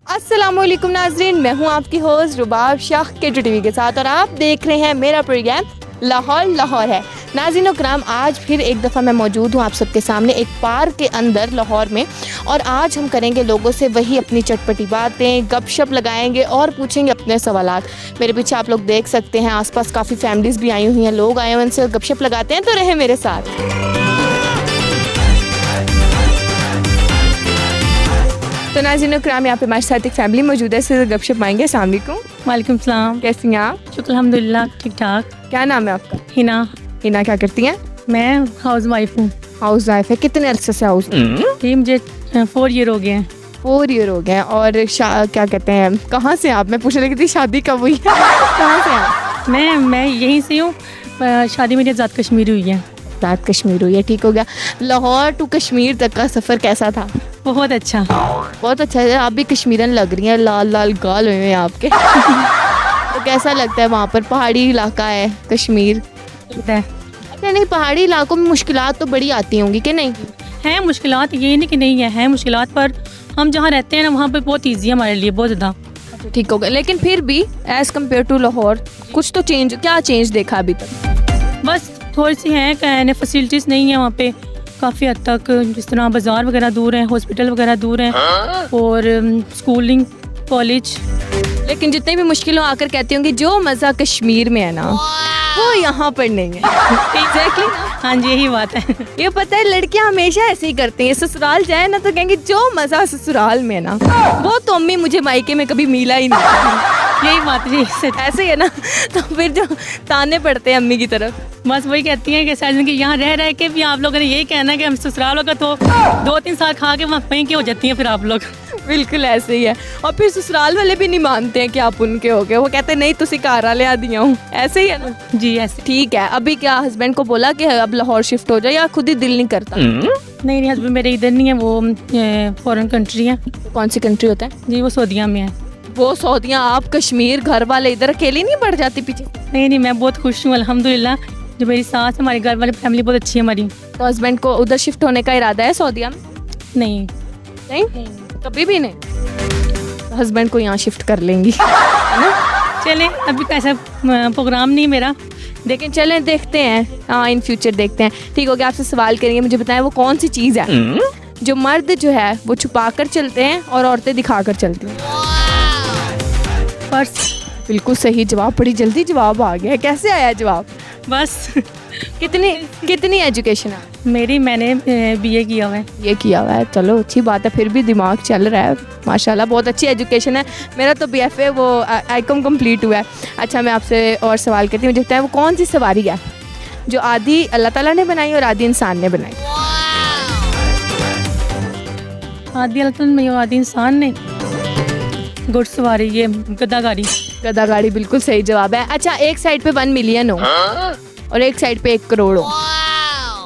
अस्सलामुअलैकुम नाज़रीन, मैं हूं आपकी होस्ट रुबाब शाह केटू टीवी के साथ और आप देख रहे हैं मेरा प्रोग्राम लाहौर लाहौर है। नाज़रीन कराम, आज फिर एक दफ़ा मैं मौजूद हूं आप सबके सामने एक पार्क के अंदर लाहौर में, और आज हम करेंगे लोगों से वही अपनी चटपटी बातें, गपशप लगाएंगे और पूछेंगे अपने सवालात। मेरे पीछे आप लोग देख सकते हैं आसपास काफ़ी फैमिलीज़ भी आई हुई हैं, लोग आए हुए, उनसे गपशप लगाते हैं, तो रहे मेरे साथ। तो नाज़रीन कराम, यहाँ पे हमारे साथ एक फैमिली मौजूद है, इससे गपशप आएंगे। अस्सलाम वालेकुम। वालेकुम सलाम। कैसी हैं आप? शुक्र अल्हम्दुलिल्लाह, ठीक ठाक। क्या नाम है आपका? हिना। हिना, क्या करती हैं? मैं हाउस वाइफ हूँ। हाउस वाइफ है। कितने अरसे से हाउस? ये मुझे 4 ईयर हो गए हैं। 4 ईयर हो गए हैं। और क्या कहते हैं, कहाँ से आप? मैं पूछने लगी थी शादी कब हुई है? कहाँ से आप? मैं यहीं से हूँ। शादी मेरी आज़ाद कश्मीर हुई है। आज़ाद कश्मीर हुई है, ठीक हो गया। लाहौर टू कश्मीर तक का सफ़र कैसा था? बहुत अच्छा। बहुत अच्छा है। आप भी कश्मीरन लग रही हैं, लाल लाल गाल हुए हैं आपके। तो कैसा लगता है वहाँ पर? पहाड़ी इलाका है कश्मीर। अच्छा, नहीं, पहाड़ी इलाकों में मुश्किलात तो बड़ी आती होंगी कि नहीं? हैं मुश्किलात, ये नहीं कि नहीं है मुश्किलात, पर हम जहाँ रहते हैं ना वहाँ पे बहुत ईजी है हमारे लिए, बहुत ज़्यादा। ठीक हो गया। लेकिन फिर भी एज़ कम्पेयर टू लाहौर कुछ तो चेंज, क्या चेंज देखा अभी तक? बस थोड़ी सी हैं, फैसिलिटीज़ नहीं है वहाँ पे काफ़ी हद तक। जिस तरह बाज़ार वगैरह दूर हैं, हॉस्पिटल वगैरह दूर हैं, और स्कूलिंग, कॉलेज। लेकिन जितनी भी मुश्किलों आकर कहती होंगी जो मज़ा कश्मीर में है ना वो यहाँ पर नहीं है। एग्जैक्टली। हाँ जी, यही बात है। ये पता है, लड़कियाँ हमेशा ऐसे ही करती हैं, ससुराल जाए ना तो कहेंगे जो मज़ा ससुराल में ना वो तो अम्मी मुझे मायके में कभी मिला ही नहीं। यही बात है, ऐसे ही है ना। तो फिर जो ताने पड़ते हैं अम्मी की तरफ, बस वही कहती हैं कि शायद कि यहाँ रह रह के भी आप लोगों ने यही कहना है कि हम ससुराल का तो 2-3 साल खा के वहाँ वहीं के हो जाती हैं फिर आप लोग। बिल्कुल ऐसे ही है। और फिर ससुराल वाले भी नहीं मानते हैं कि आप उनके हो गए, वो कहते हैं नहीं तुसी कारा ले आ दिया हूँ। ऐसे ही है ना जी, ऐसे। ठीक है। अभी क्या हस्बैंड को बोला कि अब लाहौर शिफ्ट हो जाए या खुद ही दिल नहीं करता? नहीं, हस्बैंड मेरे इधर नहीं है, वो फॉरेन कंट्री है। कौन सी कंट्री होता है? जी, वो सऊदीया में है। वो सऊदीया, आप कश्मीर, घर वाले इधर, अकेली नहीं बढ़ जाती पीछे? नहीं, मैं बहुत खुश हूँ अल्हम्दुलिल्लाह। जो मेरी सास, हमारे घर वाले फैमिली बहुत अच्छी है हमारी। तो हस्बैंड को उधर शिफ्ट होने का इरादा है सऊदीया में? नहीं, कभी भी नहीं। हस्बैंड को यहाँ शिफ्ट कर लेंगी, है ना? चले, अभी कैसा प्रोग्राम नहीं मेरा, लेकिन चलें देखते हैं। हाँ, इन फ्यूचर देखते हैं। ठीक हो गया। आपसे सवाल करेंगे, मुझे बताएं वो कौन सी चीज़ है जो मर्द जो है वो छुपा कर चलते हैं और औरतें दिखा कर चलती हैं? पर्स। बिल्कुल सही जवाब। बड़ी जल्दी जवाब आ गया। कैसे आया जवाब? बस। कितनी एजुकेशन है मैंने BA किया हुआ है। ये किया हुआ है, चलो अच्छी बात है। फिर भी दिमाग चल रहा है माशाल्लाह, बहुत अच्छी एजुकेशन है। मेरा तो BFA वो ICOM कंप्लीट हुआ है। अच्छा, मैं आपसे और सवाल करती हूँ, मुझे बताया है वो कौन सी सवारी है जो आधी अल्लाह ताला ने बनाई और आधी इंसान ने बनाई? आधी अल्लाह ताला, आधी इंसान ने। घुड़सवारी, ये गधा गाड़ी। गधा गाड़ी, बिल्कुल सही जवाब है। अच्छा, एक साइड पे 1 मिलियन हो और एक साइड पे 1 करोड़ हो,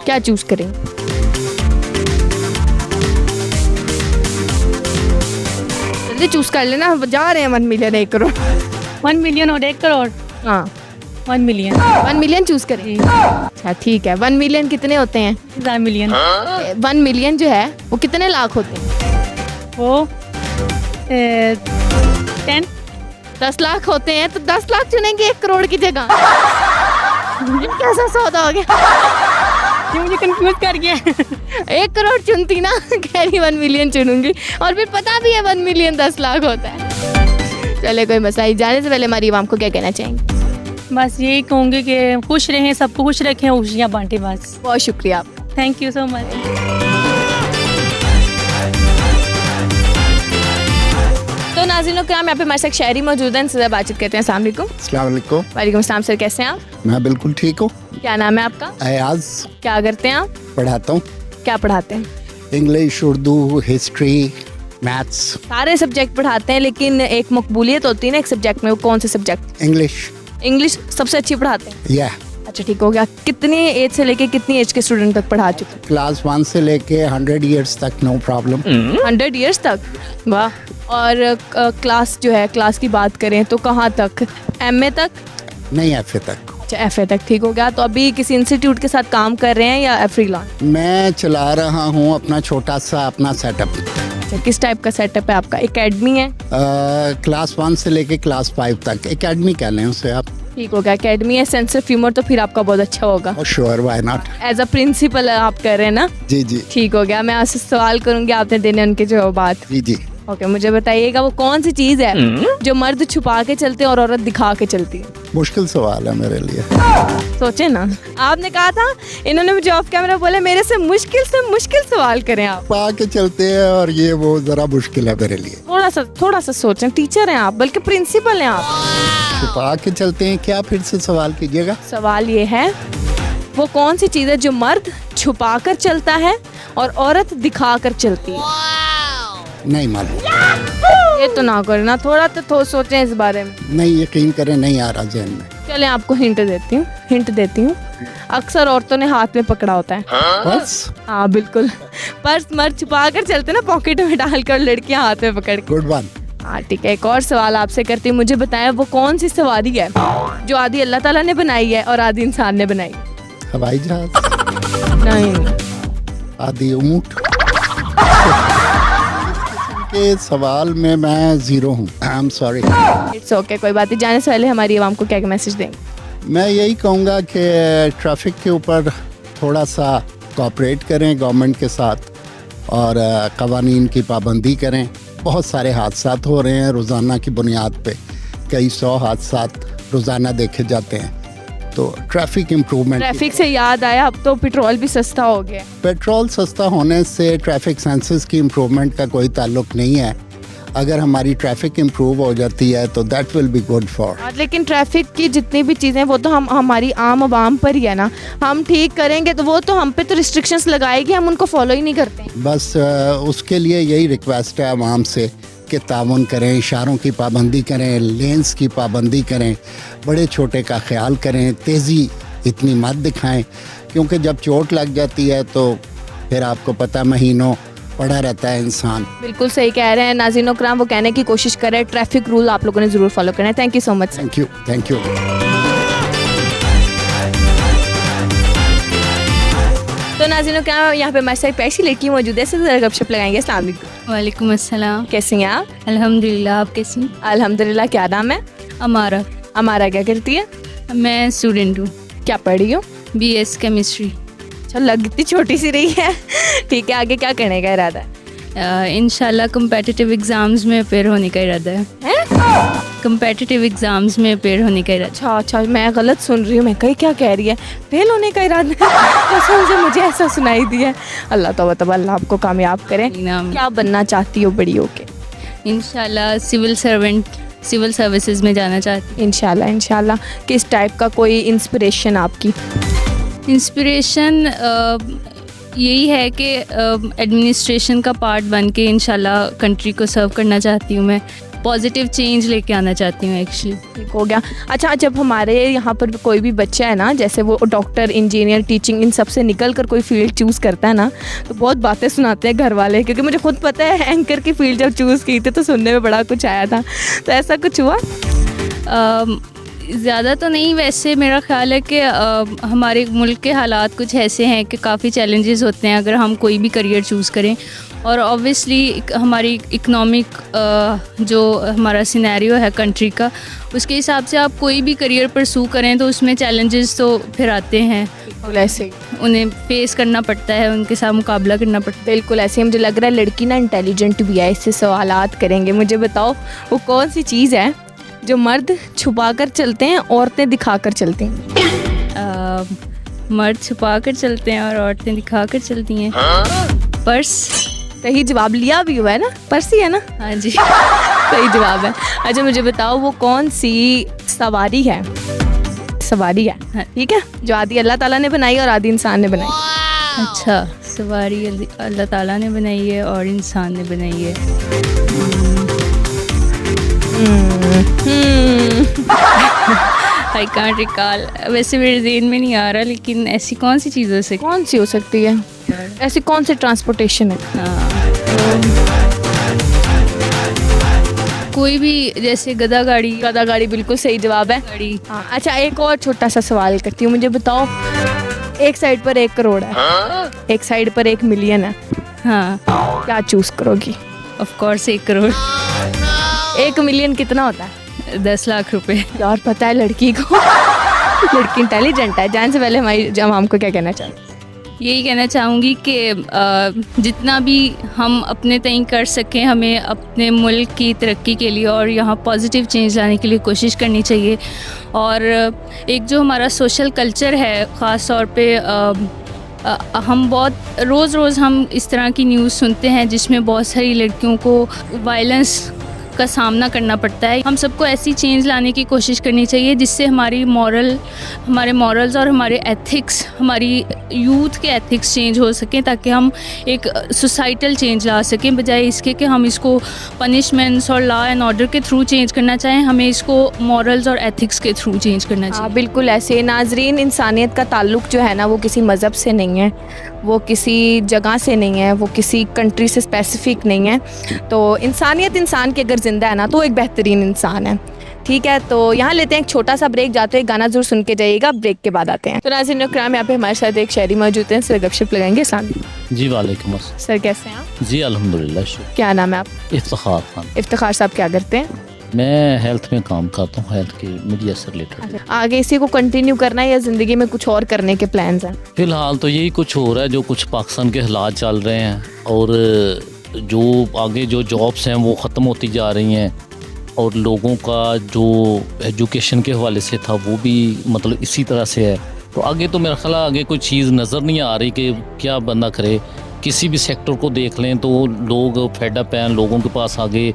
क्या चूज करेंगे? जल्दी चूज कर लेना, जा रहे हैं 1 मिलियन 1 करोड़। 1 मिलियन और 1 करोड़। हाँ, 1 मिलियन। 1 मिलियन चूज करें। अच्छा ठीक है। 1 मिलियन कितने होते हैं? 1000 मिलियन। 1 मिलियन जो है वो कितने लाख होते हैं? वो 10 लाख होते हैं। तो 10 लाख चुनेंगे 1 करोड़ की जगह? कैसा सौदा हो गया? ये मुझे कंफ्यूज कर गया। 1 करोड़ चुनती ना, कह रही 1 मिलियन चुनूंगी, और फिर पता भी है 1 मिलियन 10 लाख होता है। चले, कोई मसला नहीं। जाने से पहले हमारी आवाम को क्या कहना चाहेंगे? बस यही कहूँगी कि खुश रहें, सबको खुश रखें, खुशियाँ बांटें बस। बहुत शुक्रिया आपका। Thank you so much. तो नाज़रीन कराम, यहाँ पे हमारे साथ शहरी मौजूद हैं, इनसे बातचीत करते हैं। अस्सलाम वालेकुम। अस्सलाम वालेकुम। वालेकुम अस्सलाम सर, कैसे हैं आप? मैं बिल्कुल ठीक हूँ। क्या नाम है आपका? अयाज। क्या करते हैं आप? पढ़ाता हूँ। क्या पढ़ाते हैं? English, Urdu, history, maths. सारे सब्जेक्ट पढ़ाते हैं, लेकिन एक मकबूलियत होती है ना एक सब्जेक्ट में, वो कौन से सब्जेक्ट? इंग्लिश सबसे अच्छी पढ़ाते हैं? या अच्छा ठीक हो गया। कितनी एज से लेके कितनी एज के स्टूडेंट तक पढ़ा चुके? क्लास 1 से लेके 100 ईयर्स तक, नो प्रॉब्लम। 100 ईयर्स तक? वाह। और क्लास जो है, क्लास की बात करें तो कहाँ तक? MA तक? नहीं, FA तक। अच्छा, FA तक, ठीक हो गया। तो अभी किसी इंस्टीट्यूट के साथ काम कर रहे हैं या फ्रीलांस? मैं चला रहा हूँ अपना छोटा सा अपना सेटअप। अच्छा, किस टाइप का सेटअप है आपका? एकेडमी है? क्लास 1 से लेके क्लास 5 तक एकेडमी कह लें उसे आप। ठीक हो गया, एकेडमी है, सेंस ऑफ ह्यूमर, तो फिर आपका बहुत अच्छा होगा। Sure, why not. As a principle आप कर रहे हैं ना? जी जी ठीक हो गया, मैं आपसे सवाल करूंगी, आपने देने उनके जवाब। जी जी। ओके, मुझे बताइएगा वो कौन सी चीज़ है जो मर्द छुपा के चलते हैं और औरत दिखा के चलती है? मुश्किल सवाल है मेरे लिए। सोचे ना, आपने कहा था, इन्होंने मुझे ऑफ कैमरा बोला मेरे से मुश्किल सवाल करें आप। पा के चलते हैं और ये वो जरा मुश्किल है मेरे लिए। थोड़ा सा सोचें, टीचर हैं आप, बल्कि प्रिंसिपल हैं आप। छुपा के चलते हैं क्या? फिर से सवाल कीजिएगा। सवाल ये है, वो कौन सी चीज़ है जो मर्द छुपा कर चलता है और औरत दिखा कर चलती है? नहीं मालूम। ये तो ना करना, थोड़ा सोचें इस बारे में। नहीं, यकीन करें नहीं आ रहा जहन में। चले आपको हिंट देती हूँ। अक्सर औरतों ने हाथ में पकड़ा होता है। पर्स? हाँ बिल्कुल, पर्स मर्द छुपा कर चलते ना, पॉकेट में डालकर, लड़कियां हाथ में पकड़ के। Good one. हाँ ठीक है, एक और सवाल आपसे करती हूँ, मुझे बताया वो कौन सी सवारी है जो आधी अल्लाह ताला ने बनाई है और आधी इंसान ने बनाई? हवाई जहाज? नहीं। आदि ऊंट? के सवाल में मैं जीरो हूँ। I am sorry. It's okay, कोई बात नहीं। जाने से पहले हमारी आवाम को क्या मैसेज देंगे? मैं यही कहूँगा कि ट्रैफिक के ऊपर थोड़ा सा कोऑपरेट करें गवर्नमेंट के साथ और कवानीन की पाबंदी करें। बहुत सारे हादसात हो रहे हैं रोज़ाना की बुनियाद पे, कई 100 हादसात रोज़ाना देखे जाते हैं। तो ट्रैफिक इम्प्रूवमेंट। ट्रैफिक से याद आया, अब तो पेट्रोल भी सस्ता हो गया। पेट्रोल सस्ता होने से ट्रैफिक सेंसेस की इम्प्रूवमेंट का कोई ताल्लुक नहीं है। अगर हमारी ट्रैफिक इम्प्रूव हो जाती है तो that will be good for. लेकिन ट्रैफिक की जितनी भी चीज़ें वो तो हमारी आम आवाम पर ही है ना, हम ठीक करेंगे तो वो तो हम पे तो रिस्ट्रिक्शंस लगाएगी, हम उनको फॉलो ही नहीं करते। बस उसके लिए यही रिक्वेस्ट है आवाम से कि ताउन करें, इशारों की पाबंदी करें, लेंस की पाबंदी करें, बड़े छोटे का ख्याल करें, तेज़ी इतनी मत दिखाएं, क्योंकि जब चोट लग जाती है तो फिर आपको पता महीनों पड़ा रहता है इंसान। बिल्कुल सही कह रहे हैं नाज़रीन कराम, वो कहने की कोशिश कर रहे हैं ट्रैफिक रूल आप लोगों ने ज़रूर फॉलो करना है। Thank you so much. Thank you. तो नाज़रीन कराम, यहाँ पे हमारे साथ एक ऐसी लड़की मौजूद है, इससे ज़रा गपशप लगाएंगे। अस्सलाम वालेकुम। वालेकुम अस्सलाम। कैसी हैं आप? अल्हम्दुलिल्लाह, आप कैसी? अल्हम्दुलिल्लाह। क्या नाम है? अमारा। अमारा क्या करती है? मैं स्टूडेंट हूँ, क्या पढ़ी हो? BS chemistry. अच्छा, लगती छोटी सी रही है। ठीक है, आगे क्या करने का इरादा है? इंशाल्लाह कम्पेटिटिव एग्ज़ाम्स में अपेयर होने का इरादा है। कम्पेटिटिव एग्ज़ाम्स में अपेयर होने का इरादा। अच्छा, मैं गलत सुन रही हूँ, मैं कहीं क्या कह रही है? फेल होने का इरादा है? कसम से मुझे ऐसा सुनाई दिया। अल्लाह तौबा अल्लाह आपको कामयाब करे। क्या बनना चाहती हो बड़ी होके? इंशाल्लाह सिविल सर्विसेज में जाना चाहती हूँ। इंशाल्लाह। किस टाइप का कोई इंस्पिरेशन आपकी? इंस्पिरेशन यही है कि एडमिनिस्ट्रेशन का पार्ट बन के इंशाल्लाह कंट्री को सर्व करना चाहती हूँ। मैं पॉजिटिव चेंज लेके आना चाहती हूँ एक्चुअली। ठीक हो गया। अच्छा, जब हमारे यहाँ पर कोई भी बच्चा है ना, जैसे वो डॉक्टर, इंजीनियर, टीचिंग, इन सब से निकल कर कोई फील्ड चूज़ करता है ना, तो बहुत बातें सुनाते हैं घर वाले, क्योंकि मुझे खुद पता है एंकर की फील्ड जब चूज़ की थी तो सुनने में बड़ा कुछ आया था। तो ऐसा कुछ हुआ? ज़्यादा तो नहीं, वैसे मेरा ख्याल है कि हमारे मुल्क के हालात कुछ ऐसे हैं कि काफ़ी चैलेंजेस होते हैं अगर हम कोई भी करियर चूज़ करें। और ऑब्वियसली हमारी इकनॉमिक जो हमारा सिनेरियो है कंट्री का, उसके हिसाब से आप कोई भी करियर परसू करें तो उसमें चैलेंजेस तो फिर आते हैं, ऐसे उन्हें फेस करना पड़ता है, उनके साथ मुकाबला करना पड़ता है। बिल्कुल ऐसे ही मुझे लग रहा है लड़की ना इंटेलिजेंट भी है, इससे सवालात करेंगे। मुझे बताओ वो कौन सी चीज़ है जो मर्द छुपा कर चलते हैं, औरतें दिखा कर चलती हैं? मर्द छुपा कर चलते हैं और औरतें दिखा कर चलती हैं। पर्स। सही जवाब लिया भी हुआ है ना, पर्स ही है ना? हाँ जी। सही जवाब है। अच्छा मुझे बताओ वो कौन सी सवारी है ठीक है, जो आधी अल्लाह ताला ने बनाई और आधी इंसान ने बनाई? अच्छा, सवारी अल्लाह ताला ने बनाई है और इंसान ने बनाई है। आई कांट रिकॉल, वैसे मेरे ज़हन में नहीं आ रहा, लेकिन ऐसी कौन सी चीज़ हो सकती है? ऐसी कौन सी ट्रांसपोर्टेशन है? कोई भी, जैसे गधा गाड़ी बिल्कुल सही जवाब है। गाड़ी। हाँ। अच्छा एक और छोटा सा सवाल करती हूँ, मुझे बताओ एक साइड पर 1 करोड़ है, एक साइड पर 1 मिलियन है, हाँ, क्या चूज करोगी? ऑफ कोर्स 1 करोड़ 1 मिलियन कितना होता है? 10 लाख रुपए। और पता है लड़की को लड़की इंटेलिजेंट है। जान से पहले हमारी जमाम को क्या कहना चाहते? यही कहना चाहूँगी कि जितना भी हम अपने तय कर सकें, हमें अपने मुल्क की तरक्की के लिए और यहाँ पॉजिटिव चेंज लाने के लिए कोशिश करनी चाहिए। और एक जो हमारा सोशल कल्चर है, ख़ास तौर पे हम बहुत रोज़ हम इस तरह की न्यूज़ सुनते हैं जिसमें बहुत सारी लड़कियों को वायलेंस का सामना करना पड़ता है। हम सबको ऐसी चेंज लाने की कोशिश करनी चाहिए जिससे हमारे मॉरल्स और हमारे एथिक्स, हमारी यूथ के एथिक्स चेंज हो सकें, ताकि हम एक सोसाइटल चेंज ला सकें, बजाय इसके कि हम इसको पनिशमेंट्स और लॉ एंड ऑर्डर के थ्रू चेंज करना चाहें। हमें इसको मॉरल्स और एथिक्स के थ्रू चेंज करना चाहिए। हाँ बिल्कुल ऐसे। नाजरीन, इंसानियत का ताल्लुक जो है ना वो किसी मज़हब से नहीं है, वो किसी जगह से नहीं है, वो किसी कंट्री से स्पेसिफिक नहीं है। तो इंसानियत, इंसान की अगर ज़िंदा है ना तो वो एक बेहतरीन इंसान है। ठीक है, तो यहाँ लेते हैं एक छोटा सा ब्रेक, जाते हैं गाना ज़रूर सुन के जाइएगा, ब्रेक के बाद आते हैं। तो नाज़रीन इकराम, यहाँ पे हमारे साथ एक शायरी मौजूद हैं, सर गपशप लगाएंगे। अस्सलाम जी वालेकुम अस्सलाम। सर, कैसे हैं आप? जी अल्हम्दुलिल्लाह, शुक्र। क्या नाम है आप? इफ्तिखार खान। इफ्तिखार साहब क्या करते हैं? मैं हेल्थ में काम करता हूँ, हेल्थ के मीडिया से रिलेटेड। आगे इसी को कंटिन्यू करना है या ज़िंदगी में कुछ और करने के प्लान्स हैं? फ़िलहाल तो यही कुछ हो रहा है, जो कुछ पाकिस्तान के हालात चल रहे हैं और जो आगे जो जॉब्स हैं वो ख़त्म होती जा रही हैं, और लोगों का जो एजुकेशन के हवाले से था वो भी मतलब इसी तरह से है। तो आगे तो मेरा ख्याल आगे कोई चीज़ नज़र नहीं आ रही कि क्या बंदा करे। किसी भी सेक्टर को देख लें तो लोग फेडअप हैं, लोगों के पास आगे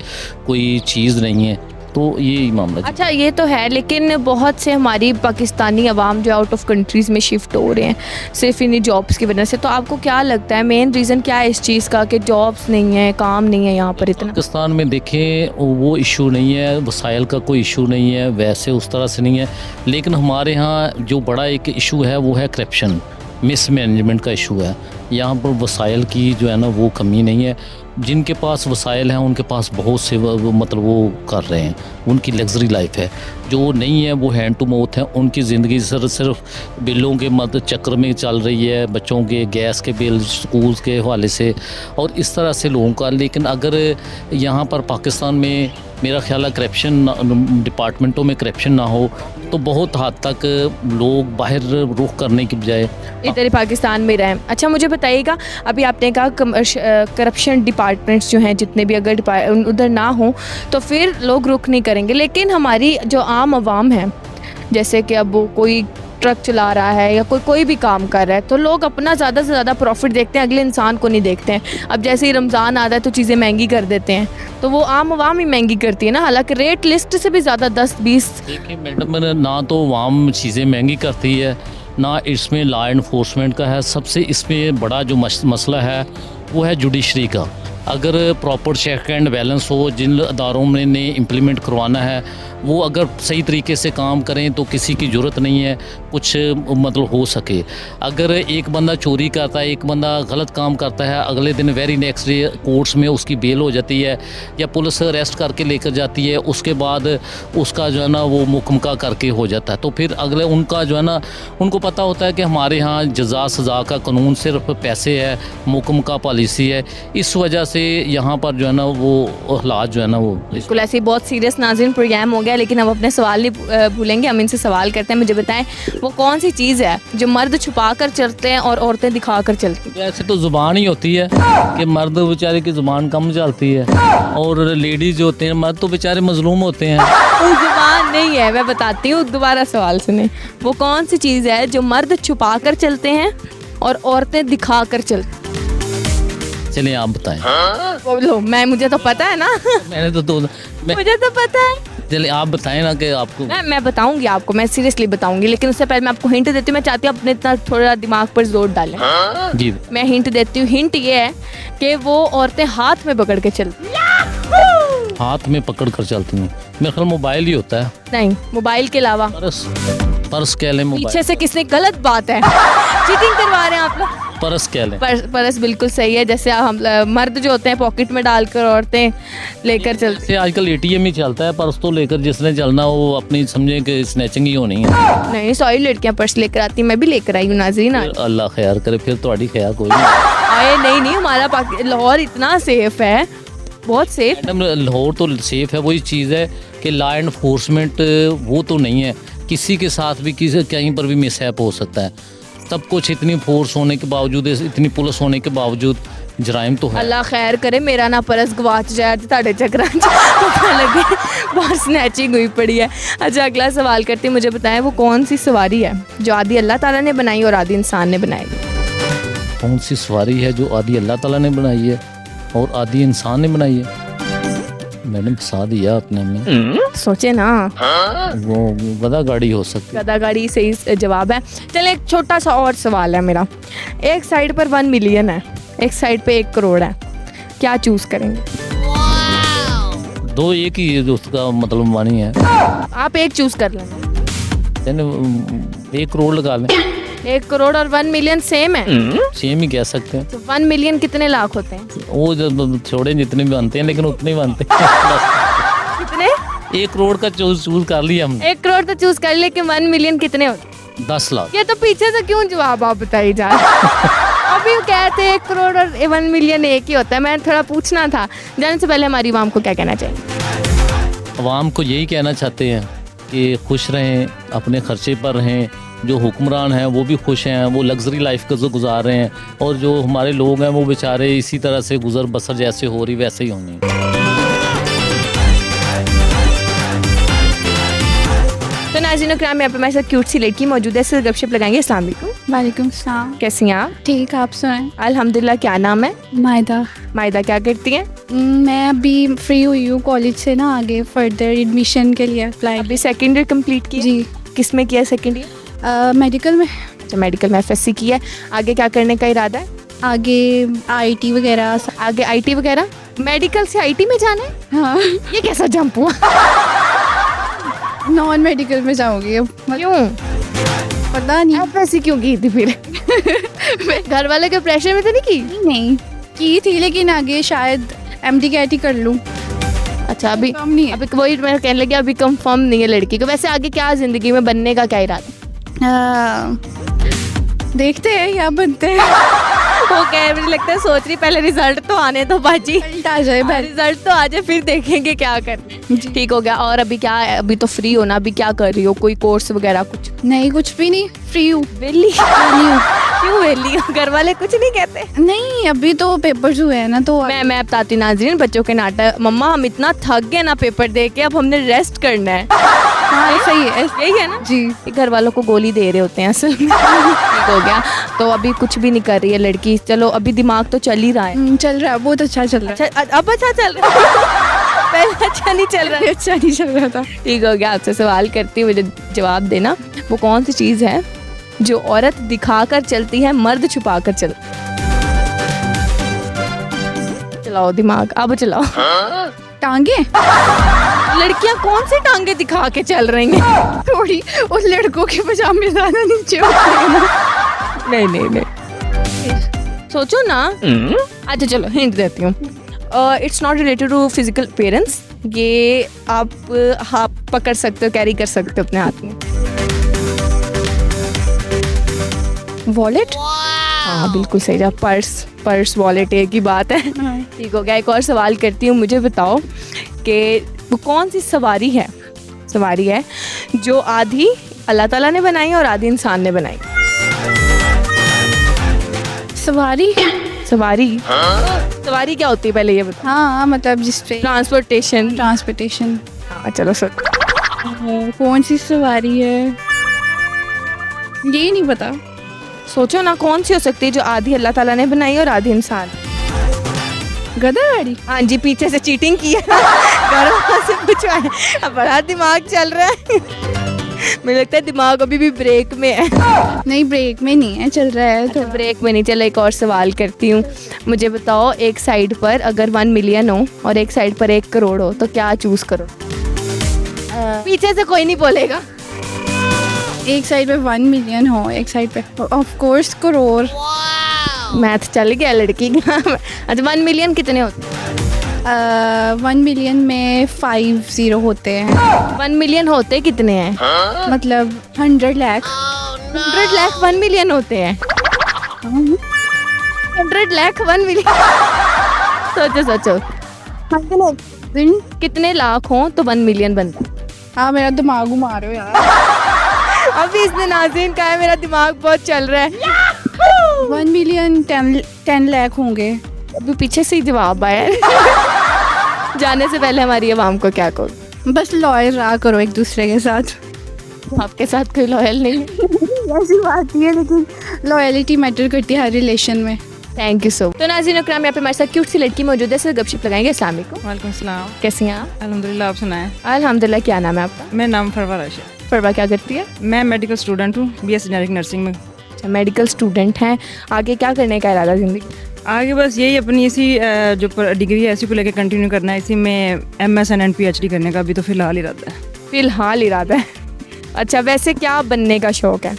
कोई चीज़ नहीं है। तो यही मामला। अच्छा, ये तो है, लेकिन बहुत से हमारी पाकिस्तानी अवाम जो आउट ऑफ कंट्रीज़ में शिफ्ट हो रहे हैं सिर्फ इन्हीं जॉब्स की वजह से। तो आपको क्या लगता है मेन रीज़न क्या है इस चीज़ का कि जॉब्स नहीं है, काम नहीं है यहाँ पर इतना? पाकिस्तान में देखें वो इशू नहीं है, वसाइल का कोई इशू नहीं है, वैसे उस तरह से नहीं है। लेकिन हमारे यहाँ जो बड़ा एक इशू है वो है करप्शन, मिसमैनेजमेंट का इशू है। यहाँ पर वसाइल की जो है ना वो कमी नहीं है। जिनके पास वसाइल हैं उनके पास बहुत से मतलब वो कर रहे हैं, उनकी लग्जरी लाइफ है। जो नहीं है वो हैंड टू माउथ है, उनकी ज़िंदगी सिर्फ बिलों के मत चक्कर में चल रही है, बच्चों के गैस के बिल, स्कूल्स के हवाले से और इस तरह से लोगों का। लेकिन अगर यहाँ पर पाकिस्तान में मेरा ख्याल है करप्शन, डिपार्टमेंटों में करप्शन ना हो तो बहुत हद तक लोग बाहर रुख करने की बजाय इधर ही पाकिस्तान में रहें। अच्छा, मुझे बताइएगा, अभी आपने कहा करप्शन डिपार्टमेंट्स जो हैं जितने भी अगर उधर ना हो तो फिर लोग रुख नहीं करेंगे। लेकिन हमारी जो आम आवाम है, जैसे कि अब वो कोई ट्रक चला रहा है या कोई भी काम कर रहा है, तो लोग अपना ज़्यादा से ज़्यादा प्रॉफिट देखते हैं, अगले इंसान को नहीं देखते हैं। अब जैसे ही रमज़ान आता है तो चीज़ें महंगी कर देते हैं, तो वो आम आवाम ही महंगी करती है ना, हालांकि रेट लिस्ट से भी ज़्यादा 10-20। देखिए मैडम, ना तो आवाम चीज़ें महंगी करती है, ना इसमें लॉ एनफोर्समेंट का है। सबसे इसमें बड़ा जो मसला है वो है जुडिशरी का। अगर प्रॉपर चेक एंड बैलेंस हो, जिन अदारों में ने इम्प्लीमेंट करवाना है वो अगर सही तरीके से काम करें तो किसी की ज़रूरत नहीं है कुछ मतलब हो सके। अगर एक बंदा चोरी करता है, एक बंदा गलत काम करता है, अगले दिन वेरी नेक्स्ट डे कोर्ट्स में उसकी बेल हो जाती है या पुलिस अरेस्ट करके लेकर जाती है, उसके बाद उसका जो है ना वो मुकम्मल करके हो जाता है। तो फिर अगले उनका जो है ना उनको पता होता है कि हमारे यहाँ जज़ा सज़ा का कानून सिर्फ पैसे है, मुकम्मल पॉलिसी है। इस वजह से यहाँ पर जो है ना वो हालात जो है ना वो बिल्कुल ऐसे ही बहुत सीरियस नाज़रीन प्रोग्राम हो गया, लेकिन हम अपने सवाल नहीं भूलेंगे, हम इनसे सवाल करते हैं। मुझे बताएं वो कौन सी चीज़ है जो मर्द छुपा कर चलते हैं और औरतें दिखा कर चलती हैं? ऐसे तो ज़ुबान ही होती है कि मर्द बेचारे की ज़ुबान कम चलती है और लेडीज़ जो होते हैं, मर्द तो बेचारे मजलूम होते हैं। वो ज़ुबान नहीं है, मैं बताती हूँ, दोबारा सवाल सुने। वो कौन सी चीज़ है जो मर्द छुपा कर चलते हैं और औरतें दिखा कर चलती? चलिए आप बताएं। बोलो, मुझे तो पता है ना। मैंने तो मुझे तो पता है। चलिए आप बताएं ना कि आपको। मैं बताऊंगी आपको, मैं सीरियसली बताऊंगी, लेकिन उससे पहले मैं आपको हिंट देती हूँ। मैं चाहती हूँ अपने इतना थोड़ा दिमाग पर जोर डालें। जी मैं हिंट देती हूँ। हिंट ये है कि वो औरतें हाथ में पकड़ के चलती हैं। हाथ में पकड़ कर चलती हैं? मेरे ख्याल मोबाइल ही होता है। नहीं, मोबाइल के अलावा पर्स कह लें। पीछे से किसने गलत बात है, चीटिंग करवा रहे हैं आप लोग। पर्स कह लें। पर्स बिल्कुल सही है। जैसे हम मर्द जो होते हैं पॉकेट में डालकर औरतें लेकर चलते हैं। आजकल ATM ही चलता है, पर्स तो लेकर जिसने चलना वो अपनी समझे कि स्नैचिंग ही होनी है। नहीं, सॉरी लड़कियां पर्स लेकर आती, मैं भी लेकर आई हूँ नाज़रीन। अल्लाह खैर करे, फिर तुम्हारी खैर कोई नहीं। नहीं, हमारा लाहौर इतना सेफ है बहुत सेफ। मैडम लाहौर तो सेफ है, वही चीज़ है कि लॉ एनफोर्समेंट वो तो नहीं है, किसी के साथ भी किसी कहीं पर भी मिसहैप हो सकता है। सब कुछ इतनी फोर्स होने के बावजूद, इतनी पुलिस होने के बावजूद जराइम तो है। अल्लाह खैर करे मेरा ना परस गवाच जाए तो ਤੁਹਾਡੇ ਚੱਕਰਾਂ 'ਚ पता लगे बहुत स्नैचिंग हुई पड़ी है। अच्छा अगला सवाल करती, मुझे बताएं वो कौन सी सवारी है जो आदि अल्लाह ताला ने बनाई और आदि इंसान ने बनाई? कौन सी सवारी है जो आदि अल्लाह ताला ने बनाई है और आदि इंसान ने बनाई है? मैडम फंसा दिया आपने हमें। सोचे ना, वो गधा गाड़ी हो सकती है। गधा गाड़ी सही जवाब है। चले एक छोटा सा और सवाल है मेरा, एक साइड पर 1 मिलियन है, एक साइड पे 1 करोड़ है, क्या चूज करेंगे? दो एक ही उसका मतलब मानी है। आप एक चूज कर लेना। 1 करोड़ लगा लें। 1 करोड़ और 1 मिलियन सेम है? सेम ही कह सकते हैं। तो 1 मिलियन कितने लाख होते हैं? वो जब छोड़े जितने भी बनते हैं, लेकिन उतने ही बनते हैं। कितने? 1 करोड़ का चूज कर लिया हमने। 1 करोड़ तो चूज कर ले कि 1 मिलियन कितने होते हैं? 10 लाख। ये तो पीछे से क्यों जवाब आप बताइए जा अभी कहते हैं 1 करोड़ और 1 मिलियन एक ही होता है। मैंने थोड़ा पूछना था। जाने से पहले हमारी आवाम को क्या कहना चाहिए? आवाम को यही कहना चाहते हैं कि खुश रहें, अपने खर्चे पर रहें। जो हुक्मरान हैं वो भी खुश हैं, वो लग्जरी लाइफ का जो गुजार रहे हैं, और जो हमारे लोग हैं वो बेचारे इसी तरह से गुजर बसर जैसे हो रही वैसे ही होंगे। तो नाज़रीन इकराम, यहाँ पे हमारे साथ क्यूट सी लड़की मौजूद है, इससे गपशप लगाएंगे। अस्सलाम वालेकुम। वालेकुम सलाम। कैसी हैं आप? ठीक, आप सुनाएं? अल्हम्दुलिल्लाह। क्या नाम है? मायदा। मायदा क्या करती हैं? मैं अभी फ्री हुई हूँ कॉलेज से ना, आगे फर्दर एडमिशन के लिए अप्लाई। अभी सेकेंड ईयर कम्प्लीट की? जी। किस में किया सेकेंड ईयर? मेडिकल में। अच्छा, मेडिकल में FSC की है। आगे क्या करने का इरादा है? आगे IT वगैरह। आगे IT वगैरह? मेडिकल से IT में जाना है? हाँ। ये कैसा जंप हुआ? नॉन मेडिकल में जाऊँगी अब। क्यों? पता नहीं। FSC क्यों की थी फिर? घर वाले के प्रेशर में तो नहीं की? नहीं की थी, लेकिन आगे शायद MD KT कर लूँ। अच्छा, अभी कंफर्म नहीं है। अभी वही मैं कहने लगी, अभी कंफर्म नहीं है लड़की को। वैसे आगे क्या जिंदगी में बनने का क्या इरादा? देखते हैं क्या बनते हैं। वो कह, मुझे लगता है सोच रही पहले रिजल्ट तो आने तो बाजी, रिजल्ट आ जाए पहले। रिजल्ट तो आ जाए फिर देखेंगे क्या करना। ठीक हो गया। और अभी क्या, अभी तो फ्री हो ना, अभी क्या कर रही हो? कोई कोर्स वगैरह कुछ? नहीं, कुछ भी नहीं, फ्री हूँ। वेली? नहीं हूँ। क्यों वेली हो? घर वाले कुछ नहीं कहते? नहीं, अभी तो पेपर्स हुए हैं ना, तो मैं बताती नाज़रीन, बच्चों के नाटक। मम्मा हम इतना थक गए ना पेपर दे के, अब हमने रेस्ट करना है। हाँ सही है, यही है ना जी। ये घर वालों को गोली दे रहे होते हैं असल में। ठीक हो गया। तो अभी कुछ भी नहीं कर रही है लड़की। चलो अभी दिमाग तो चल ही रहा है। चल रहा है, बहुत अच्छा चल रहा है। अच्छा, अब अच्छा चल रहा है। पहले अच्छा नहीं चल रहा है। अच्छा नहीं चल रहा था। ठीक हो गया। आपसे सवाल करती हूँ, मुझे जवाब देना। वो कौन सी चीज़ है जो औरत दिखाकर चलती है, मर्द छुपा कर चलता है? चलाओ दिमाग, अब चलाओ। टांगे। लड़कियां कौन सी टांगे दिखा के चल रही हैं? थोड़ी उन लड़कों के पजामे ज्यादा नीचे होते हैं ना। नहीं नहीं नहीं, सोचो ना। अच्छा चलो हिंट देती हूँ। It's not related to physical appearance. ये आप पकड़ सकते हो, कैरी कर सकते हो अपने हाथ में। वॉलेट? हाँ बिल्कुल सही जवाब। पर्स वॉलेट एक ही बात है। ठीक हो गया। एक और सवाल करती हूँ, मुझे बताओ कि वो कौन सी सवारी है जो आधी अल्लाह ताला ने बनाई और आधी इंसान ने बनाई? सवारी क्या होती है पहले ये बताओ। हाँ, मतलब जिसपे ट्रांसपोर्टेशन। हाँ चलो सर। कौन सी सवारी है ये नहीं पता। सोचो ना, कौन सी हो सकती है जो आधी अल्लाह ताला ने बनाई और आधी इंसान? गधा गाड़ी। हाँ जी, पीछे से चीटिंग की है। घर वालों से पूछवाए। अब बड़ा दिमाग चल रहा है। मुझे लगता है दिमाग अभी भी ब्रेक में है। नहीं, ब्रेक में नहीं है, चल रहा है। तो ब्रेक में नहीं चला। एक और सवाल करती हूँ, मुझे बताओ एक साइड पर अगर 1 मिलियन हो और एक साइड पर 1 करोड़ हो तो क्या चूज करो? पीछे से कोई नहीं बोलेगा। एक साइड पे 1 मिलियन हो, एक साइड पे ऑफ कोर्स करोड़। मैथ चल गया लड़की का। अच्छा 1 मिलियन कितने होते हैं? 1 मिलियन में 5 0 होते हैं। 1 मिलियन होते कितने हैं? मतलब 100 लाख। 100 लाख 1 मिलियन होते हैं। 100 लाख 1 मिलियन। सोचो दिन कितने लाख हों तो 1 मिलियन बनता है? हाँ मेरा दिमाग घुमा रहे हो यार। अभी इसने नाज़रीन कहा है मेरा दिमाग बहुत चल रहा है। 1 मिलियन 10 लाख होंगे। अभी पीछे से ही जवाब आया है। जाने से पहले हमारी आवाम को क्या कहो? बस लॉयल रहा करो एक दूसरे के साथ। आपके साथ कोई लॉयल नहीं है? ऐसी बात नहीं है, लेकिन लॉयलिटी मैटर करती है हर रिलेशन में। Thank you so. तो नाज़रीन इकराम, यहाँ पे हमारे साथ क्यूट सी लड़की मौजूद है, इससे गपशप लगाएंगे। अस्सलाम वालेकुम। वालेकुम सलाम। कैसी हैं आप? अल्हम्दुलिल्लाह, आप सुनाएं। अल्हम्दुलिल्लाह। क्या नाम है आपका? मेरा नाम फरवा राशि। फरवा क्या करती है? मैं मेडिकल स्टूडेंट हूँ, BSc जेनेरिक नर्सिंग में। अच्छा, मेडिकल स्टूडेंट हैं। आगे क्या करने का इरादा ज़िंदगी? आगे बस यही अपनी इसी जो डिग्री है इसी को लेकर कंटिन्यू करना है। इसी में MSN and PhD करने का अभी तो फ़िलहाल इरादा है। फ़िलहाल इरादा है। अच्छा, वैसे क्या बनने का शौक़ है?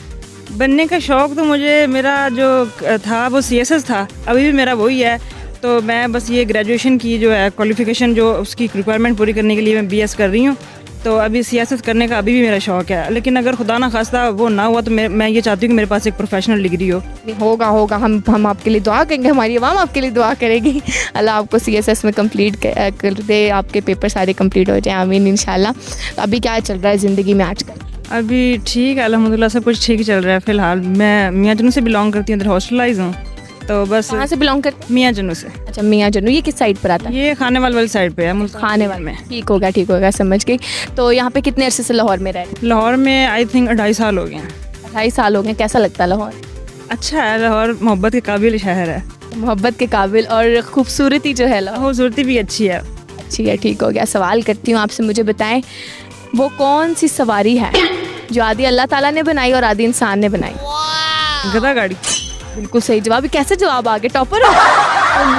बनने का शौक़ तो मुझे मेरा जो था वो CSS था, अभी भी मेरा वही है। तो मैं बस ये ग्रेजुएशन की जो है क्वालिफ़िकेशन जो उसकी रिक्वायरमेंट पूरी करने के लिए मैं BS कर रही हूँ। तो अभी CSS करने का अभी भी मेरा शौक़ है, लेकिन अगर खुदा ना खास्ता वो ना हुआ तो मैं ये चाहती हूँ कि मेरे पास एक प्रोफेशनल डिग्री हो। होगा हम आपके लिए दुआ करेंगे, हमारी आवाम आपके लिए दुआ करेगी। अल्लाह आपको CSS में कंप्लीट कर दे, आपके पेपर सारे कंप्लीट हो जाए, आमीन इंशाल्लाह। अभी क्या चल रहा है ज़िंदगी में आजकल? अभी ठीक है अल्हम्दुलिल्लाह, सब कुछ ठीक ही चल रहा है फ़िलहाल। मैं मियाँ जनू से बिलोंग करती हूँ, इधर हॉस्टलाइज हूँ। तो बस कहाँ से बिलोंग करते हैं? मियाँ जनू से। अच्छा, मियाँ जनू। ये किस साइड पर आता है? ये खाने वाली साइड पे है, मुल्तान खाने वाले में। ठीक होगा, समझ गई। तो यहाँ पे कितने अरसे से लाहौर में रह रहे हैं? लाहौर में आई थिंक 2.5 साल हो गए हैं। 2.5 साल हो गए। कैसा लगता है लाहौर? अच्छा है, लाहौर मोहब्बत के काबिल शहर है। मोहब्बत के काबिल, और खूबसूरती जो है लाहौर खूबसूरती भी अच्छी है। अच्छी है। ठीक हो गया। सवाल करती हूँ आपसे, मुझे बताएं वो कौन सी सवारी है जो आदि अल्लाह ताला ने बनाई और आदि इंसान ने बनाई? गधा गाड़ी। बिल्कुल सही जवाब। कैसे जवाब आ गए? टॉपर हो?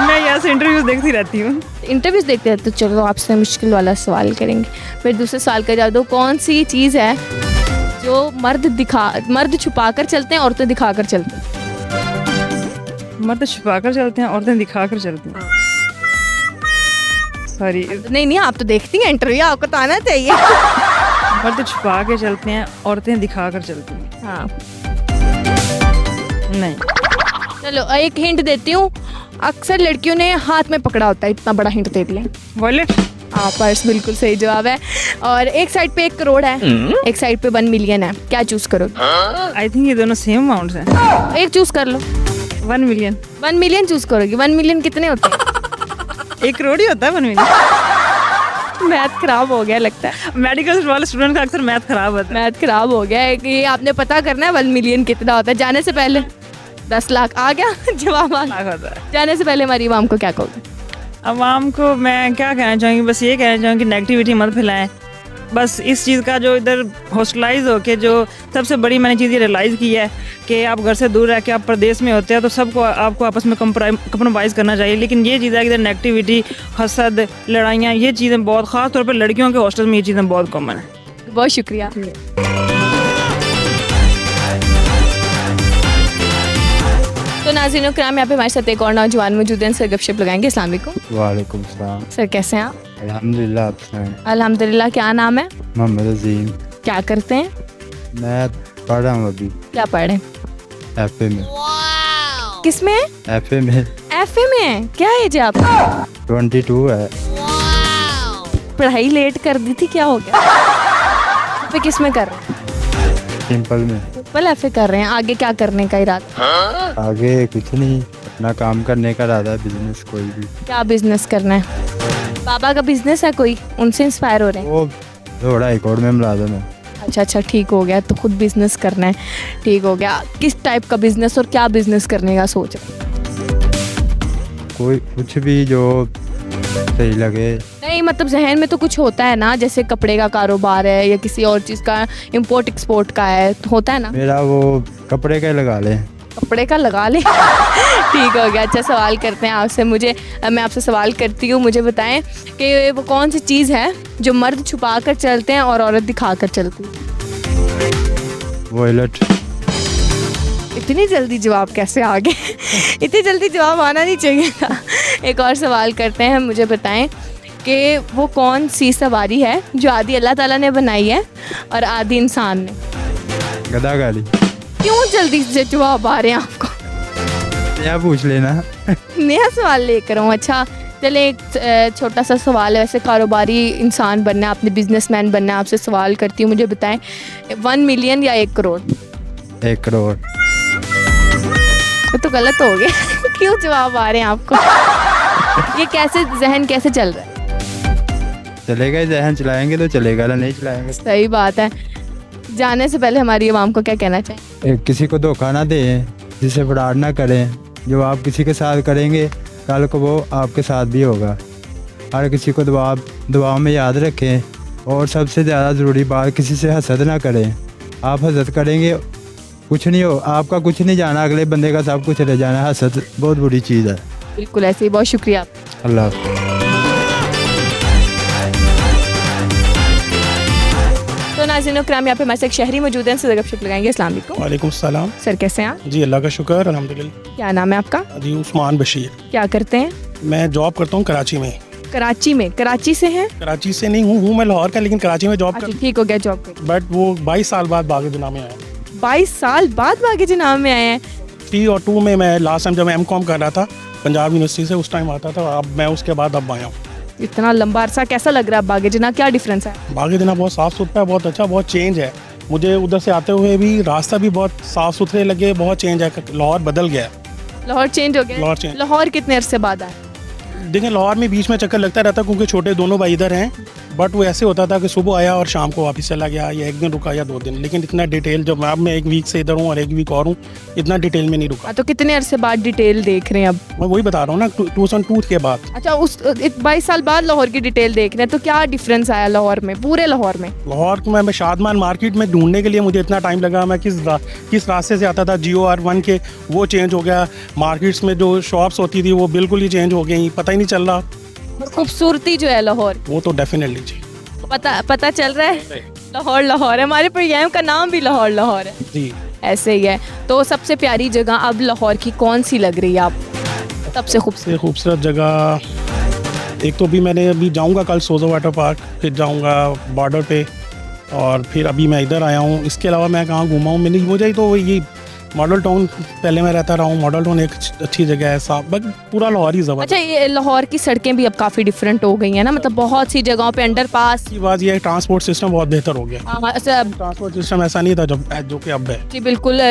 मैं यहाँ से इंटरव्यूज देखती रहती हूँ। इंटरव्यूज देखते हैं। तो चलो आपसे मुश्किल वाला सवाल करेंगे। फिर दूसरे सवाल का जवाब दो। कौन सी चीज़ है जो मर्द छुपा कर चलते हैं, औरतें दिखा कर चलती हैं? मर्द छुपा कर चलते हैं, औरतें दिखा कर चलती हैं। सॉरी, नहीं, आप तो देखती हैं इंटरव्यू, आपको तो आना चाहिए। मर्द छुपा के चलते हैं, औरतें दिखा कर चलती हैं। हाँ, नहीं। चलो एक हिंट देती हूँ। अक्सर लड़कियों ने हाथ में पकड़ा होता है। इतना बड़ा हिंट दे दिया। वॉलेट। हाँ, पर्स। बिल्कुल सही जवाब है। और एक साइड पे 1 करोड़ है, एक साइड पे 1 मिलियन है। क्या चूज करोगे? आई थिंक ये दोनों सेम अमाउंट्स हैं। एक चूज कर लो। 1 मिलियन। 1 मिलियन चूज करोगी? 1 मिलियन कितने होते हैं? 1 करोड़ ही होता है 1 मिलियन। मैथ खराब हो गया लगता है। मेडिकल वाले स्टूडेंट का अक्सर मैथ खराब होता है। मैथ खराब हो गया है कि ये आपने पता करना है 1 मिलियन कितना होता है। जाने से पहले 10 लाख आ गया जवाब आ गया। होता है। जाने से पहले हमारी आवाम को क्या कहोगे? अवाम को मैं क्या कहना चाहूँगी, बस ये कहना चाहूँगी कि नेगेटिविटी मत फैलाएं। बस इस चीज़ का जो इधर हॉस्टलाइज हो के जो सबसे बड़ी मैंने चीज़ ये रियलाइज़ की है कि आप घर से दूर रह के आप प्रदेश में होते हैं तो सबको आपको आपस में कंप्रोमाइज़ करना चाहिए। लेकिन ये चीज़ है कि इधर नेगेटिविटी, हसद, लड़ाइयाँ, ये चीज़ें बहुत ख़ास तौर पर लड़कियों के हॉस्टल में ये चीज़ें बहुत कॉमन है। बहुत शुक्रिया। तो नाज़रीन इकराम, यहाँ पे हमारे साथ एक और नौजवान मौजूद हैं, सर गपशप लगाएंगे। अस्सलाम वालेकुम। वालेकुम सलाम। सर कैसे हैं आप? अल्हम्दुलिल्लाह, आप सुनाएं। अल्हम्दुलिल्लाह। क्या नाम है? मोहम्मद अजीम। क्या करते हैं? मैं पढ़ रहा हूँ अभी क्या पढ़े? FA में। किस में? FA में। FA में? क्या एज है आपकी? 22 है। पढ़ाई लेट कर दी थी, क्या हो गया? फिर किस में कर रहे हैं? सिंपल में। सिंपल FA कर रहे हैं। आगे क्या करने का इरादा? आगे कुछ नहीं, अपना काम करने का इरादा है, बिजनेस कोई भी। क्या बिजनेस करना है? बाबा का बिजनेस है कोई, उनसे इंस्पायर हो रहे हैं? वो थोड़ा हाई कोर्ट में मुलाजिम है। अच्छा, ठीक हो गया। तो खुद बिजनेस करना है। ठीक हो गया। किस टाइप का बिजनेस और क्या बिजनेस करने का सोच रहे हैं? कोई कुछ भी जो सही लगे। नहीं, मतलब जहन में तो कुछ होता है ना, जैसे कपड़े का कारोबार है या किसी और चीज़ का इंपोर्ट एक्सपोर्ट का है, तो होता है ना। मेरा वो कपड़े का लगा ले। कपड़े का लगा ले। ठीक हो गया। अच्छा, सवाल करते हैं आपसे। मैं आपसे सवाल करती हूँ, मुझे बताएं कि वो कौन सी चीज़ है जो मर्द छुपा कर चलते हैं और औरत दिखा कर चलती है? वॉलेट। इतनी जल्दी जवाब कैसे आ गए? इतनी जल्दी जवाब आना नहीं चाहिए था। एक और सवाल करते हैं, मुझे बताएं कि वो कौन सी सवारी है जो आदि अल्लाह ताला ने बनाई है और आदि इंसान ने? गधा गाड़ी। क्यों जल्दी से जवाब आ रहे हैं आपको? क्या पूछ लेना। नया सवाल लेकर हूँ। अच्छा, चले एक छोटा सा सवाल है, वैसे कारोबारी इंसान बनना है, आपने बिजनेसमैन बनना है, आपसे सवाल करती हूँ, मुझे बताएं 1 मिलियन या 1 करोड़? 1 करोड़। ये तो गलत हो गया क्यों जवाब आ रहे हैं आपको? ये कैसे जहन कैसे चल रहा है? चलेगा ही, जहन चलाएंगे तो चलेगा, ना नहीं चलाएंगे। सही बात है। जाने से पहले हमारी आवाम को क्या कहना चाहिए? किसी को धोखा ना दें, जिसे फ्रॉड ना करें। जो आप किसी के साथ करेंगे कल को वो आपके साथ भी होगा। हर किसी को दुआ में याद रखें, और सबसे ज़्यादा ज़रूरी बात, किसी से हसद ना करें। आप हसद करेंगे कुछ नहीं हो, आपका कुछ नहीं जाना, अगले बंदे का सब कुछ रह जाना। हसद बहुत बुरी चीज़ है। बिल्कुल ऐसे ही, बहुत शुक्रिया। अल्लाह हाफ़िज़। तो नाज़रीन कराम, यहाँ पे हमारे साथ एक शहरी मौजूद हैं, इनसे गपशप लगाएंगे। अस्सलाम वालेकुम। वालेकुम सलाम। सर कैसे हैं आप? जी अल्लाह का शुक्र, अल्हम्दुलिल्लाह। क्या नाम है आपका? जी उस्मान बशीर। क्या करते हैं? मैं जॉब करता हूँ कराची में। कराची में? कराची से हैं? कराची से नहीं हूँ मैं लाहौर का, लेकिन कराची में जॉब अच्छा कर। ठीक हो गया जॉब पे। बट वो 22 साल बाद बागे जुना में आया। 22 साल बाद बागे जनाब में आए हैं? 3 और 2 में मैं लास्ट टाइम जब M.Com कर रहा था पंजाब यूनिवर्सिटी से, उस टाइम आता था। अब मैं उसके बाद अब आया हूँ। इतना लंबा अरसा कैसा लग रहा है बागे जना? क्या डिफरेंस है? बागे जुना बहुत साफ़ सुथरा है, बहुत अच्छा, बहुत चेंज है। मुझे उधर से आते हुए भी रास्ता भी बहुत साफ़ सुथरे लगे, बहुत चेंज है। लाहौर बदल गया है। लाहौर चेंज हो गया? लाहौर चेंज। लाहौर कितने अरसे बाद आए? देखिए लाहौर में बीच में चक्कर लगता रहता, क्योंकि छोटे दोनों भाई इधर हैं। बट वो ऐसे होता था कि सुबह आया और शाम को वापस चला गया, या 1 दिन रुका या 2 दिन। लेकिन इतना डिटेल, जब मैं 1 वीक से इधर हूँ और 1 वीक और हूँ, इतना डिटेल में नहीं रुका। तो कितने अरसे बाद डिटेल देख रहे हैं अब? मैं वही बता रहा हूँ ना, 2002 के बाद। अच्छा, उस 22 साल बाद लाहौर की डिटेल देख रहे हैं, तो क्या डिफरेंस आया लाहौर में, पूरे लाहौर में? लाहौर में मैं शादमान मार्केट में ढूंढने के लिए मुझे इतना टाइम लगा। मैं किस रास्ते से आता था, GOR1 के, वो चेंज हो गया। मार्केट्स में जो शॉप्स होती थी वो बिल्कुल ही चेंज हो गई, पता ही नहीं चल रहा। खूबसूरती जो है लाहौर, वो तो डेफिनेटली जी पता चल रहा है। लाहौर लाहौर है, हमारे प्रोग्राम का नाम भी लाहौर लाहौर है जी। ऐसे ही है। तो सबसे प्यारी जगह अब लाहौर की कौन सी लग रही है आप? सबसे खूबसूरत जगह एक तो अभी अभी जाऊंगा कल सोजो वाटर पार्क, फिर जाऊंगा बॉर्डर पे, और फिर अभी मैं इधर आया हूँ। इसके अलावा मैं कहाँ घूमा हूँ मैंने, मुझे तो ये मॉडल टाउन पहले मैं रहता रहा हूँ। मॉडल टाउन एक अच्छी जगह है, साफ, बस पूरा लाहौर ही ज़बरदस्त। अच्छा, ये लाहौर की सड़कें भी अब काफ़ी डिफरेंट हो गई हैं ना, मतलब बहुत सी जगहों पे अंडरपास की बात ये है, ट्रांसपोर्ट सिस्टम बहुत बेहतर हो गया। अच्छा, ट्रांसपोर्ट सिस्टम ऐसा नहीं था जो कि अब है। जी बिल्कुल।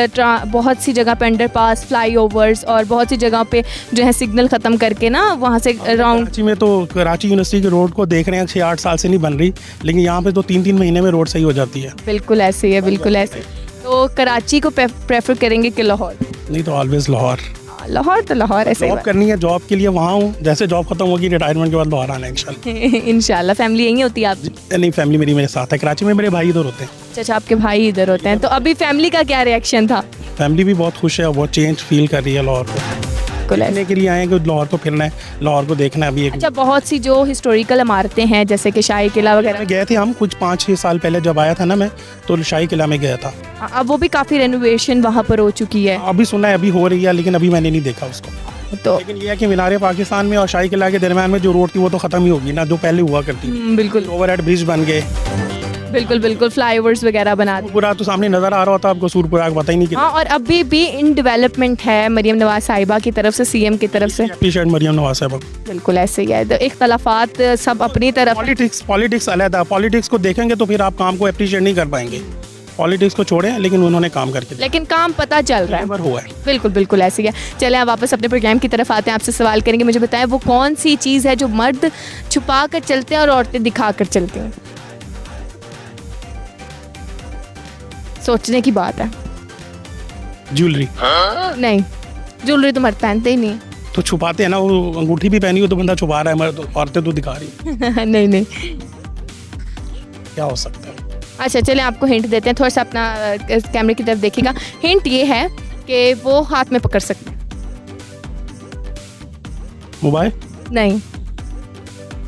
बहुत सी जगह पे अंडरपास, फ्लाईओवर्स, और बहुत सी जगह पे जो है सिग्नल ख़त्म करके ना वहाँ से राउंड। कराची में तो कराची यूनिवर्सिटी की रोड को देख रहे हैं 6-8 साल से नहीं बन रही, लेकिन यहाँ पे तो 3-3 महीने में रोड सही हो जाती है। बिल्कुल ऐसे ही है, बिल्कुल ऐसे। तो कराची को प्रेफर करेंगे कि लाहौर? नहीं तो ऑलवेज लाहौर। लाहौर तो लाहौर ऐसे जॉब करनी है, जॉब के लिए वहाँ हूँ। जैसे जॉब खत्म होगी रिटायरमेंट के बाद लाहौर आना है इंशाल्लाह। इंशाल्लाह। फैमिली यहीं होती है आपकी? नहीं, फैमिली मेरी मेरे साथ है कराची में, मेरे भाई इधर होते हैं। अच्छा, आपके भाई इधर होते हैं। तो अभी फैमिली का क्या रिएक्शन था? फैमिली भी बहुत खुश है और बहुत चेंज फील कर रही है लाहौर को। देखने के लिए आए हैं कि लाहौर को फिरना है, लाहौर को देखना है अभी। अच्छा, बहुत सी जो हिस्टोरिकल इमारतें हैं जैसे कि शाही किला वगैरह गए थे हम कुछ 5-6 साल पहले, जब आया था ना मैं, तो शाही किला में गया था। अब वो भी काफ़ी रेनोवेशन वहाँ पर हो चुकी है। अभी सुना है अभी हो रही है, लेकिन अभी मैंने नहीं देखा उसको। तो लेकिन ये है कि मीनार पाकिस्तान में और शाही किला के दरमियान में जो रोड थी वो तो ख़त्म ही होगी ना, जो पहले हुआ करती थी। बिल्कुल ओवरहेड ब्रिज बन गए, बिल्कुल बिल्कुल, फ्लाईओवर्स वगैरह बना दिए। पूरा तो सामने नज़र आ रहा होता आपको, सूरपुरा का पता ही नहीं। हाँ, और अभी भी इन डेवलपमेंट है मरीम नवाज साहिबा की तरफ से, CM की तरफ से। अप्रिशिएट मरीम नवाज साहिबा। बिल्कुल ऐसे ही है। तो इख्तलाफात सब अपनी तरफ। पॉलिटिक्स अलग है। पॉलिटिक्स को देखेंगे तो फिर आप काम को अप्रिशिएट नहीं कर पाएंगे। पॉलिटिक्स को छोड़ें, लेकिन उन्होंने काम करके लेकिन काम पता चल रहा है। हुआ है। बिल्कुल बिल्कुल ऐसे ही है। चले आप वापस अपने प्रोग्राम की तरफ आते हैं। आपसे सवाल करेंगे, मुझे बताएं वो कौन सी चीज़ है जो मर्द छुपा कर चलते हैं और औरतें दिखा कर चलती हैं? सोचने की बात है। ज्वेलरी। नहीं, ज्वेलरी तो मर्द पहनते ही नहीं। तो छुपाते हैं ना, वो अंगूठी भी पहनी हो तो बंदा छुपा रहा है, मर्द औरतें तो दिखा रही है। नहीं नहीं, क्या हो सकता है? अच्छा चलें आपको हिंट देते हैं, थोड़ा सा अपना कैमरे की तरफ देखिएगा। हिंट ये है कि वो हाथ में पकड़ सकते हैं। मोबाइल? नहीं।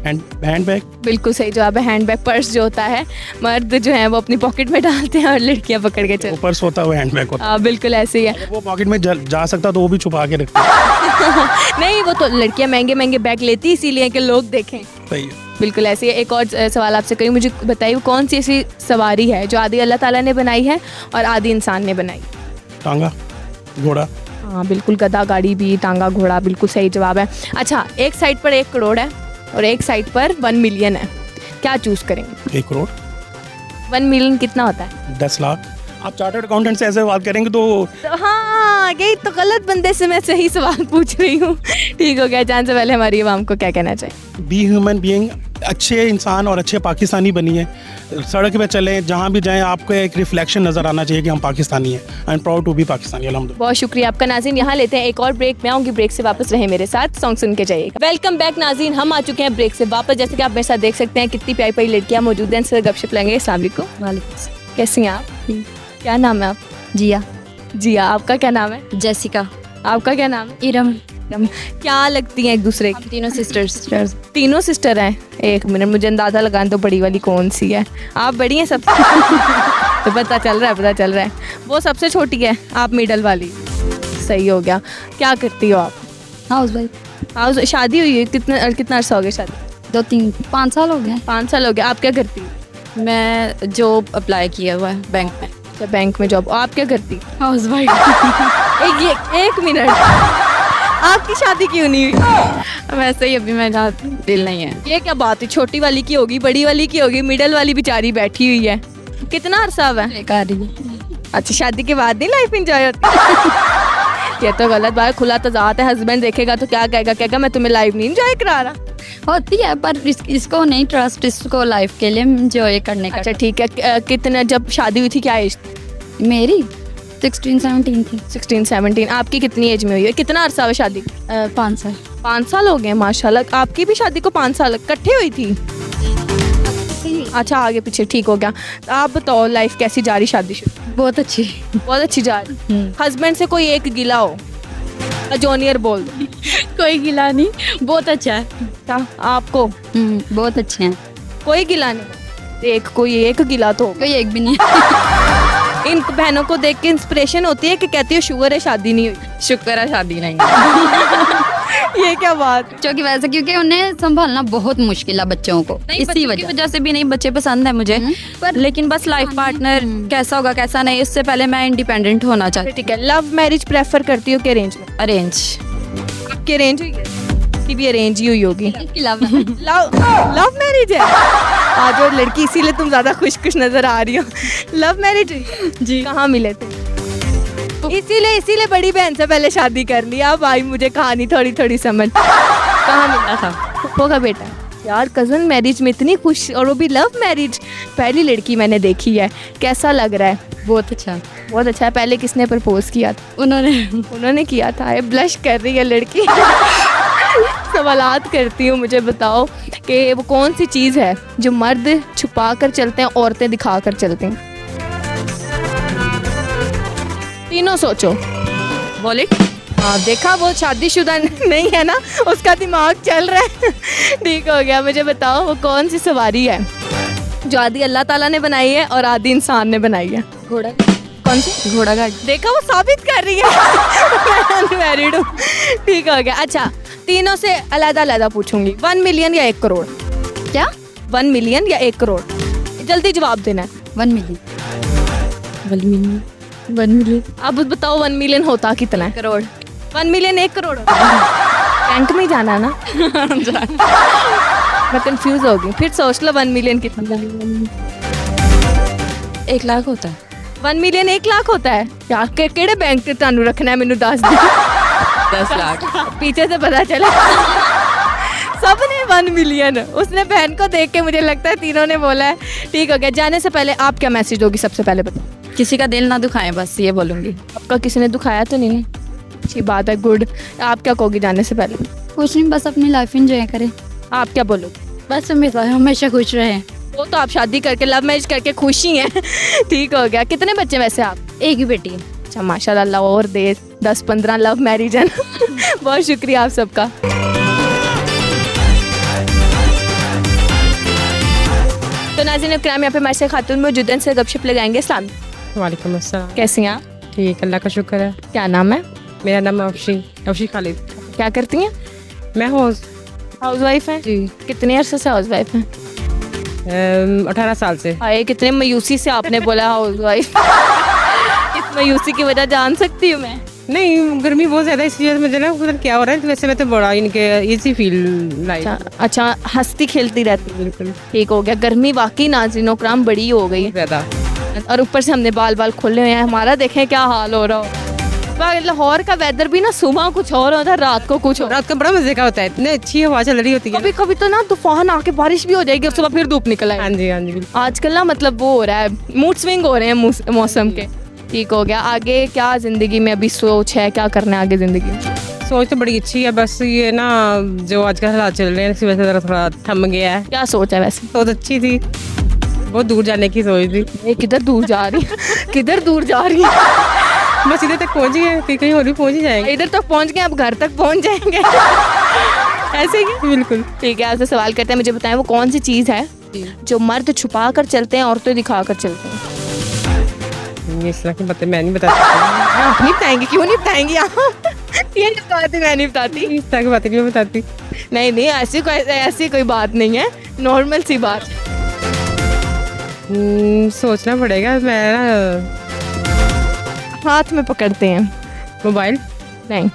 Hand bag? बिल्कुल सही जवाब है, हैंड बैग। पर्स जो होता है मर्द जो है वो अपनी पॉकेट में डालते हैं और लड़कियां पकड़ के चलती। पर्स होता है वो हैंड बैग होता है। बिल्कुल ऐसे ही है। वो पॉकेट में जा सकता तो वो भी छुपा के रखते हैं। नहीं, वो तो लड़कियां महंगे महंगे बैग लेती इसीलिए कि लोग देखें। सही है। बिल्कुल ऐसे ही। एक और सवाल आपसे करूँ, मुझे बताइए वो कौन सी ऐसी सवारी है जो आदि अल्लाह ताला ने बनाई है और आदि इंसान ने बनाई? टांगा, घोड़ा। हाँ बिल्कुल, गधा गाड़ी भी, टांगा घोड़ा, बिल्कुल सही जवाब है। अच्छा, एक साइड पर 1 करोड़ है और एक साइड पर 1 मिलियन है, क्या चूज़ करेंगे? 1 करोड़ 1 मिलियन कितना होता है? 10 लाख। आप चार्टर्ड अकाउंटेंट से ऐसे बात करेंगे तो हाँ, यही तो गलत बंदे से मैं सही सवाल पूछ रही हूँ। ठीक हो गया। जान से पहले हमारी आवाम को क्या कहना चाहिए? बी ह्यूमन बीइंग, अच्छे इंसान और अच्छे पाकिस्तानी बनिए। सड़क पे चलें, जहाँ भी जाएं, आपको एक रिफ्लेक्शन नज़र आना चाहिए कि हम पाकिस्तानी हैं। I am proud to be Pakistani, अल्हम्दुलिल्लाह। बहुत शुक्रिया आपका नाज़रीन। यहाँ लेते हैं एक और ब्रेक। मैं आऊँगी ब्रेक से वापस, रहे मेरे साथ, सॉन्ग सुन के जाइएगा। वेलकम बैक नाज़रीन, हम आ चुके हैं ब्रेक से वापस। जैसे कि आप मेरे साथ देख सकते हैं कितनी प्यारी प्यारी लड़कियाँ मौजूद हैं, इनसे गपशप लेंगे। अस्सलाम वालेकुम। कैसी हैं आप? क्या नाम है आप? जिया। जिया। आपका क्या नाम है? जेसिका। आपका क्या नाम है? इरम। क्या लगती हैं एक दूसरे की? तीनों सिस्टर्स। तीनों सिस्टर हैं। एक मिनट, मुझे अंदाज़ा लगाने दो बड़ी वाली कौन सी है। आप बड़ी हैं सब? तो पता चल रहा है। वो सबसे छोटी है, आप मिडल वाली। सही हो गया। क्या करती हो आप? हाउस शादी हुई है? कितना अर्सा हो गया शादी? 5 साल हो गए। 5 साल हो गया। आप क्या करती हो? मैं जॉब अप्लाई किया हुआ है बैंक में। अच्छा, बैंक में जॉब। आप क्या करती? House wife. एक मिनट, आपकी शादी क्यों नहीं हुई? वैसे ही अभी मैं जहाँ दिल नहीं है। ये क्या बात है? छोटी वाली की होगी, बड़ी वाली की होगी, मिडल वाली बेचारी बैठी हुई है। कितना अरसा हुआ है? अच्छा, शादी के बाद नहीं लाइफ एंजॉय होती? ये तो गलत बात है, खुला तजात है। हस्बैंड देखेगा तो क्या कहेगा मैं तुम्हें लाइफ नहीं एंजॉय करा रहा। होती है पर इसको नहीं, ट्रस्ट इसको लाइफ के लिए एंजॉय करने का। अच्छा ठीक है। कितना, जब शादी हुई थी क्या एज? मेरी 16-17 थी। 16-17। आपकी कितनी एज में हुई है? कितना अरसा हुआ शादी? 5 साल। 5 साल हो गए, माशाल्लाह। आपकी भी शादी को 5 साल इकट्ठे हुई थी? अच्छा, आगे पीछे ठीक हो गया। आप बताओ, लाइफ कैसी जा रही? शादी शुरू बहुत अच्छी जा रही। हस्बैंड से कोई एक गिला हो, जूनियर बोल दो। कोई गिला नहीं, बहुत अच्छा है। क्या आपको? बहुत अच्छे हैं। कोई गिला नहीं? कोई एक गिला तो होगा। कोई एक भी नहीं। इन बहनों को देख के इंस्पिरेशन होती है कि कहती है शुक्र है शादी नहीं हुई। शुक्र है शादी नहीं। ये क्या बात? क्योंकि वैसे, क्योंकि उन्हें संभालना बहुत मुश्किल है बच्चों को। इसी वजह से भी नहीं, बच्चे पसंद है मुझे, पर लेकिन बस लाइफ पार्टनर कैसा होगा कैसा नहीं, इससे पहले मैं इंडिपेंडेंट होना चाहती हूँ। ठीक है। लव मैरिज प्रेफर करती हो कि अरेंज? अरेंज। आपकी अरेंज हुई है? की भी अरेंज ही हुई होगी। लव मैरिज है? आज वो लड़की, इसीलिए तुम ज्यादा खुश नजर आ रही हो। लव मैरिज जी? कहाँ मिले थे? इसीलिए बड़ी बहन से पहले शादी कर ली। अब आई मुझे कहानी थोड़ी समझ। कहाँ मिला था? फूफो का बेटा। यार, कजन मैरिज में इतनी खुश, और वो भी लव मैरिज। पहली लड़की मैंने देखी है। कैसा लग रहा है? बहुत अच्छा है। पहले किसने प्रपोज किया था? उन्होंने किया था। ब्लश कर रही है लड़की। सवालात करती हूँ, मुझे बताओ कि वो कौन सी चीज़ है जो मर्द छुपा कर चलते हैं, औरतें दिखा कर चलती हैं? तीनों सोचो। वॉलेट? हाँ, देखा, वो शादीशुदा नहीं है ना, उसका दिमाग चल रहा है। ठीक हो गया। मुझे बताओ, वो कौन सी सवारी है जो आधी अल्लाह ताला ने बनाई है और आधी इंसान ने बनाई है? घोड़ा। कौन सी? घोड़ा गाड़ी। देखा, वो साबित कर रही है अनमैरिड हूँ। ठीक हो गया। अच्छा, तीनों से अलग पूछूंगी। 1 मिलियन या 1 करोड़? क्या? 1 मिलियन या 1 करोड़? जल्दी जवाब देना है। 1 मिलियन। अब बताओ 1 मिलियन होता कितना है? करोड़। 1 मिलियन 1 करोड़ बैंक में जाना ना। मैं कंफ्यूज हो गई। फिर सोच लो 1 मिलियन कितना? 1 लाख होता है। 1 मिलियन 1 लाख होता है? यार, केड़े बैंक से तानू रखना है, मैनू दस दी। 10 लाख। पीछे से पता चला सबने 1 मिलियन। उसने बहन को देख के मुझे लगता है तीनों ने बोला है। ठीक हो गया। जाने से पहले आप क्या मैसेज दोगी? सबसे पहले बताओ। किसी का दिल ना दुखाएं, बस ये बोलूँगी। आपका किसी ने दुखाया तो नहीं? अच्छी बात है, गुड। आप क्या कहोगी जाने से पहले? कुछ नहीं, बस अपनी लाइफ एंजॉय करें। आप क्या बोलोगे? बस हमेशा खुश रहें। वो तो आप शादी करके, लव मैरिज करके खुश ही हैं। ठीक हो गया। कितने बच्चे वैसे आप? एक ही बेटी है। अच्छा, माशाल्लाह, अल्लाह और दे 10-15 लव मैरिज है। बहुत शुक्रिया आप सबका। तो नाज़रीन इकराम, यहाँ पे हमारे खातून मौजूद हैं, से गपशप लगाएंगे। अस्सलाम वालेकुम अस्सलाम। कैसी हैं आप? ठीक, अल्लाह का शुक्र है। क्या नाम है? मेरा नाम अफशी खालिद। क्या करती हैं? मैं हाउस वाइफ हैं जी। कितने अरसे से हाउस वाइफ हैं? 18 साल से। हाय, कितने मायूसी से आपने बोला हाउस वाइफ। इस मायूसी की वजह जान सकती हूँ मैं? नहीं, गर्मी बहुत ज़्यादा इसलिए मुझे ना पता नहीं क्या हो रहा है, वैसे मैं तो बड़ा इनके इजी फील लाइक। अच्छा, हंसती खेलती रहती। बिल्कुल ठीक हो गया। गर्मी वाकई नाज़रीन कराम बड़ी हो गई है ज़्यादा। और ऊपर से हमने बाल खोले हुए हैं, हमारा देखें क्या हाल हो रहा हो। लाहौर का वेदर भी ना सुबह कुछ और होता है, रात को कुछ और। रात का बड़ा मजे का होता है, इतनी अच्छी हवा चल रही होती है। कभी कभी तो ना तूफान आके बारिश भी हो जाएगी और सुबह फिर धूप निकल आएगी। हाँ जी, हाँ जी, बिल्कुल। आजकल ना मतलब वो हो रहा है, मूड स्विंग हो रहे हैं मौसम के। ठीक हो गया। आगे क्या ज़िंदगी में अभी सोच है, क्या करना है आगे ज़िंदगी में? सोच तो बड़ी अच्छी है, बस ये ना जो आजकल हालात चल रहे हैं इसकी वजह से थोड़ा थम गया है। क्या सोच है वैसे? सोच अच्छी थी, बहुत दूर जाने की सोच थी। ये किधर दूर जा रही किधर दूर जा रही है? बस इधर तक पहुंच गए, फिर कहीं और भी पहुंच ही जाएंगे। इधर तक पहुंच गए, अब घर तक पहुंच जाएंगे। ऐसे ही? बिल्कुल। ठीक है, आपसे सवाल करते हैं, मुझे बताएं वो कौन सी चीज़ है जो मर्द छुपा कर चलते हैं, औरतें दिखा कर चलते हैं? इस तरह की बातें मैं नहीं बता सकती। आप नहीं बताएंगे? क्यों नहीं बताएंगी आप? ये नहीं बताती, मैं नहीं बताती। इस तरह की बातें नहीं बताती। नहीं नहीं, ऐसी कोई बात नहीं है, नॉर्मल सी बात। सोचना पड़ेगा। मैं ना हाथ में पकड़ते हैं। मोबाइल? नहीं।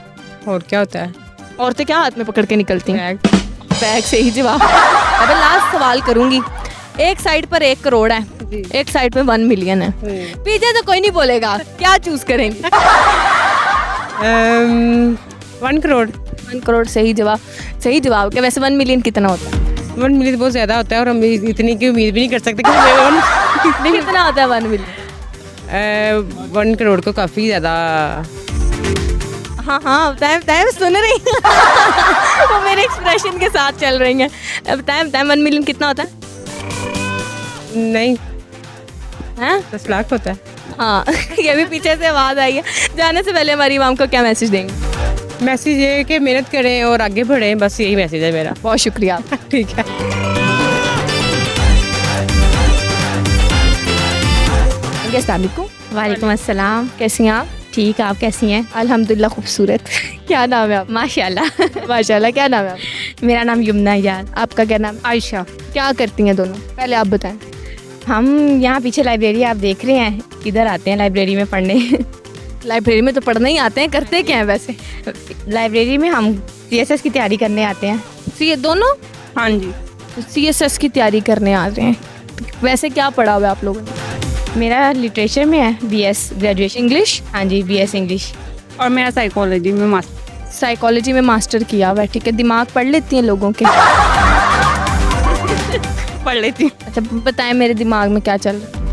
और क्या होता है? औरतें क्या हाथ में पकड़ के निकलती हैं? बैग। बैग से ही जवाब। अबे लास्ट सवाल करूंगी। एक साइड पर 1 करोड़ है, एक साइड पे 1 मिलियन है, पीछे तो कोई नहीं बोलेगा, क्या चूज करेंगे? 1 करोड़। 1 करोड़ सही जवाब। सही जवाब। क्या वैसे 1 मिलियन कितना होता है? 1 मिलियन बहुत ज़्यादा होता है और हम इतनी की उम्मीद भी नहीं कर सकते कि कितना होता है 1 मिलियन? 1 करोड़ को काफ़ी ज़्यादा। हाँ हाँ, बताएं बताएं, मैं सुन रही हूँ। वो मेरे एक्सप्रेशन के साथ चल रही हैं। बताएं बताएं, 1 मिलियन कितना होता है? नहीं, हैं? 10 लाख होता है। हाँ। ये भी पीछे से आवाज़ आई है। जाने से पहले हमारी आवाम को क्या मैसेज देंगे? मैसेज ये है कि मेहनत करें और आगे बढ़ें, बस यही मैसेज है मेरा। बहुत शुक्रिया। ठीक है। वालेकुम अस्सलाम। कैसी हैं आप? ठीक, आप कैसी हैं? अल्हम्दुलिल्लाह खूबसूरत। क्या नाम है आप? माशाल्लाह। माशाल्लाह। क्या नाम है आप? मेरा नाम यमुना यार। आपका क्या नाम? आयशा। क्या करती हैं दोनों? पहले आप बताएं। हम यहाँ पीछे लाइब्रेरी आप देख रहे हैं, इधर आते हैं लाइब्रेरी में पढ़ने। लाइब्रेरी में तो पढ़ने ही आते हैं, करते क्या हैं वैसे? लाइब्रेरी में हम CSS की तैयारी करने आते हैं। ये दोनों? हाँ जी। CSS की तैयारी करने आ रहे हैं। वैसे क्या पढ़ा हुआ है आप लोगों ने? मेरा लिटरेचर में है BS ग्रेजुएशन। इंग्लिश? हाँ जी, BS इंग्लिश। और मेरा साइकोलॉजी में मास्टर। साइकोलॉजी में मास्टर किया हुआ है। ठीक है, दिमाग पढ़ लेती हैं लोगों के? पढ़ लेती हूँ। अच्छा बताएं, मेरे दिमाग में क्या चल रहा है?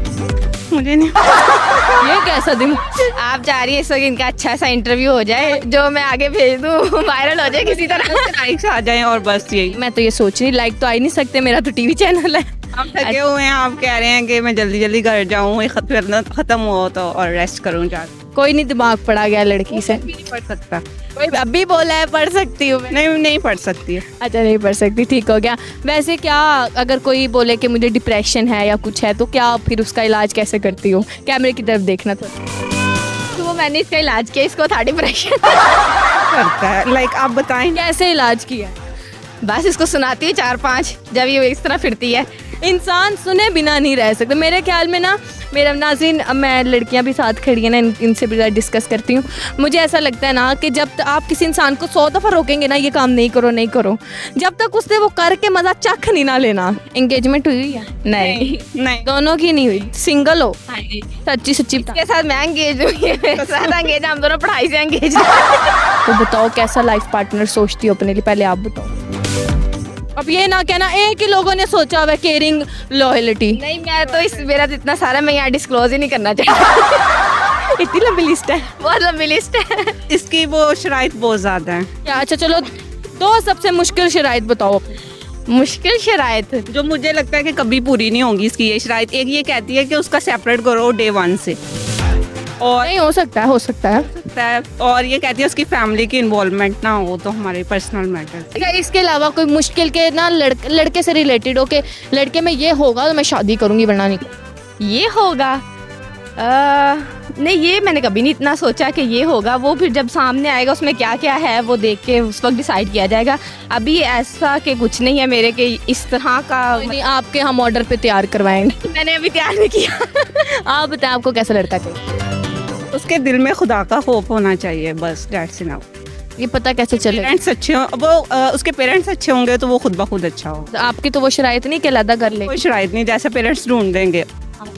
मुझे नहीं। ये कैसा दिमाग? आप जा रही है इस वक्त, इनका अच्छा सा इंटरव्यू हो जाए जो मैं आगे भेज दूँ, वायरल हो जाए किसी तरह। लाइक्स आ जाएं और बस यही। मैं तो ये सोच रही, लाइक तो आ ही नहीं सकते, मेरा तो TV चैनल है। हम थके हुए हैं, आप कह रहे हैं कि मैं जल्दी जल्दी घर जाऊँ, ये खत्म हो तो और रेस्ट करूँ जाकर। कोई नहीं दिमाग पढ़ा गया लड़की से। नहीं पढ़ सकता। कोई अभी बोला है पढ़ सकती हूँ मैं। नहीं पढ़ सकती है। अच्छा नहीं पढ़ सकती, ठीक हो गया। वैसे क्या अगर कोई बोले कि मुझे डिप्रेशन है या कुछ है, तो क्या फिर उसका इलाज कैसे करती हो? कैमरे की तरफ देखना था। तो वो मैंने इसका इलाज किया, इसको था डिप्रेशन। करता है। लाइक आप बताएं कैसे इलाज किया? बस इसको सुनाती है 4-5, जब ये इस तरह फिरती है। इंसान सुने बिना नहीं रह सकते मेरे ख्याल में ना। मेरा नाज़रीन, मैं लड़कियां भी साथ खड़ी हैं ना, इनसे भी डिस्कस करती हूँ। मुझे ऐसा लगता है ना कि जब आप किसी इंसान को 100 दफ़ा रोकेंगे ना, ये काम नहीं करो, जब तक उससे वो करके मज़ा चख नहीं ना लेना। एंगेजमेंट हुई है? नहीं। दोनों की नहीं हुई? सिंगल हो? हाँ जी। सच्ची सच्ची बता। इसके साथ मैं एंगेज हुई है, मेरे साथ एंगेज, हम दोनों पढ़ाई से एंगेज। तो बताओ कैसा लाइफ पार्टनर सोचती हो अपने लिए, पहले आप बताओ। अब ये ना कहना एक ही लोगों ने सोचा हुआ केयरिंग लॉयल्टी। नहीं, मैं तो मेरा तो इतना सारा मैं यहाँ डिस्क्लोज ही नहीं करना चाहती। इतनी लंबी लिस्ट है? बहुत लंबी लिस्ट है। इसकी वो शराइत बहुत ज़्यादा है। क्या? अच्छा चलो, 2 सबसे मुश्किल शराइत बताओ। मुश्किल शराइत जो मुझे लगता है कि कभी पूरी नहीं होंगी इसकी ये शराइत। एक ये कहती है कि उसका सेपरेट करो डे 1 से, और नहीं हो सकता है। और ये कहती है उसकी फैमिली की इन्वॉल्वमेंट ना हो, तो हमारे पर्सनल मैटर। क्या इसके अलावा कोई मुश्किल के ना लड़के से रिलेटेड हो के लड़के में ये होगा तो मैं शादी करूंगी वरना नहीं? ये होगा नहीं, ये मैंने कभी नहीं इतना सोचा कि ये होगा। वो फिर जब सामने आएगा उसमें क्या क्या है वो देख के उस वक्त डिसाइड किया जाएगा। अभी ऐसा कि कुछ नहीं है मेरे के इस तरह का। नहीं, आपके हम ऑर्डर पे तैयार करवाएंगे। मैंने अभी तैयार नहीं किया। आप बताएं आपको कैसा लड़का चाहिए? उसके दिल में खुदा का खौफ होना चाहिए, बस दैट्स इनफ। ये पता कैसे चलेगा? पेरेंट्स अच्छे हो, वो उसके पेरेंट्स अच्छे होंगे तो वो खुद ब खुद अच्छा हो। आपकी तो वो शराइत नहीं कि अलग कर ले? कोई शराइत नहीं, जैसे पेरेंट्स ढूंढ देंगे।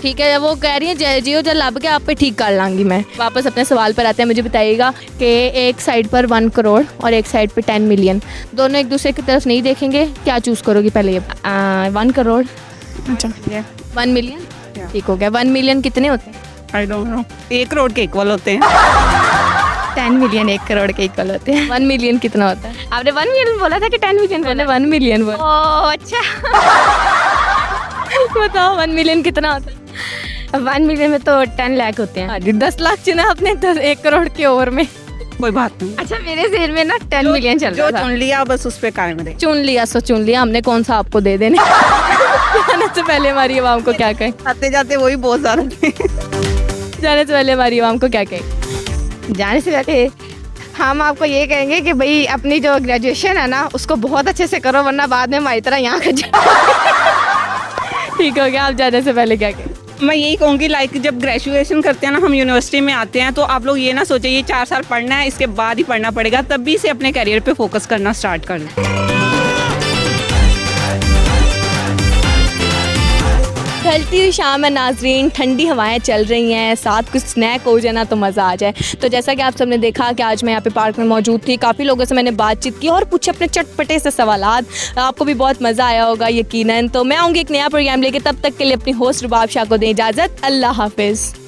ठीक है, वो कह रही है जियो जल लब के आप पे ठीक कर लांगी मैं। वापस अपने सवाल पर आते हैं, मुझे बताइएगा कि एक साइड पर 1 करोड़ और एक साइड पे 10 मिलियन, दोनों एक दूसरे की तरफ नहीं देखेंगे, क्या चूज़ करोगी पहले ये? 1 करोड़, अच्छा 1 मिलियन, ठीक हो गया। 1 मिलियन कितने होते हैं? आई डोंट नो, 1 करोड़ के इक्वल होते हैं। 10 मिलियन 1 करोड़ के इक्वल होते हैं। 1 मिलियन कितना होता है? आपने 1 मिलियन बोला था कि 10 मिलियन? मैंने 1 मिलियन बोला। ओह अच्छा। बताओ 1 मिलियन कितना होता है? 1 मिलियन में तो 10 लाख होते हैं। हाँ जी, 10 लाख चुना आपने 1 करोड़ के ओवर में। कोई बात नहीं, अच्छा मेरे जेल में ना 10 मिलियन चल रहा जो था। चुन लिया बस उस पे कायम रहे। चुन लिया सो चुन लिया, हमने कौन सा आपको दे देने। जाने से पहले हमारी आवाम को क्या कहें? आते जाते वही बहुत ज़्यादा थे। जाने से पहले हमारी आवाम को क्या कहें? जाने से पहले हम आपको ये कहेंगे कि भाई अपनी जो ग्रेजुएशन है ना उसको बहुत अच्छे से करो, वरना बाद में हमारी तरह यहाँ खा ठीक हो गया, आप जाने से पहले क्या कहें? मैं यही कहूँगी लाइक जब ग्रेजुएशन करते हैं ना, हम यूनिवर्सिटी में आते हैं तो आप लोग ये ना सोचें ये 4 साल पढ़ना है, इसके बाद ही पढ़ना पड़ेगा, तब भी से अपने करियर पे फोकस करना स्टार्ट कर लें। ढलती हुई शाम है नाजरीन, ठंडी हवाएं चल रही हैं, साथ कुछ स्नैक हो जाए ना तो मज़ा आ जाए। तो जैसा कि आप सबने देखा कि आज मैं यहाँ पे पार्क में मौजूद थी, काफ़ी लोगों से मैंने बातचीत की और पूछे अपने चटपटे से सवालात। आपको भी बहुत मज़ा आया होगा यकीनन। तो मैं आऊँगी एक नया प्रोग्राम लेके, तब तक के लिए अपनी होस्ट रुबाब शाह को दें इजाज़त। अल्लाह हाफिज़।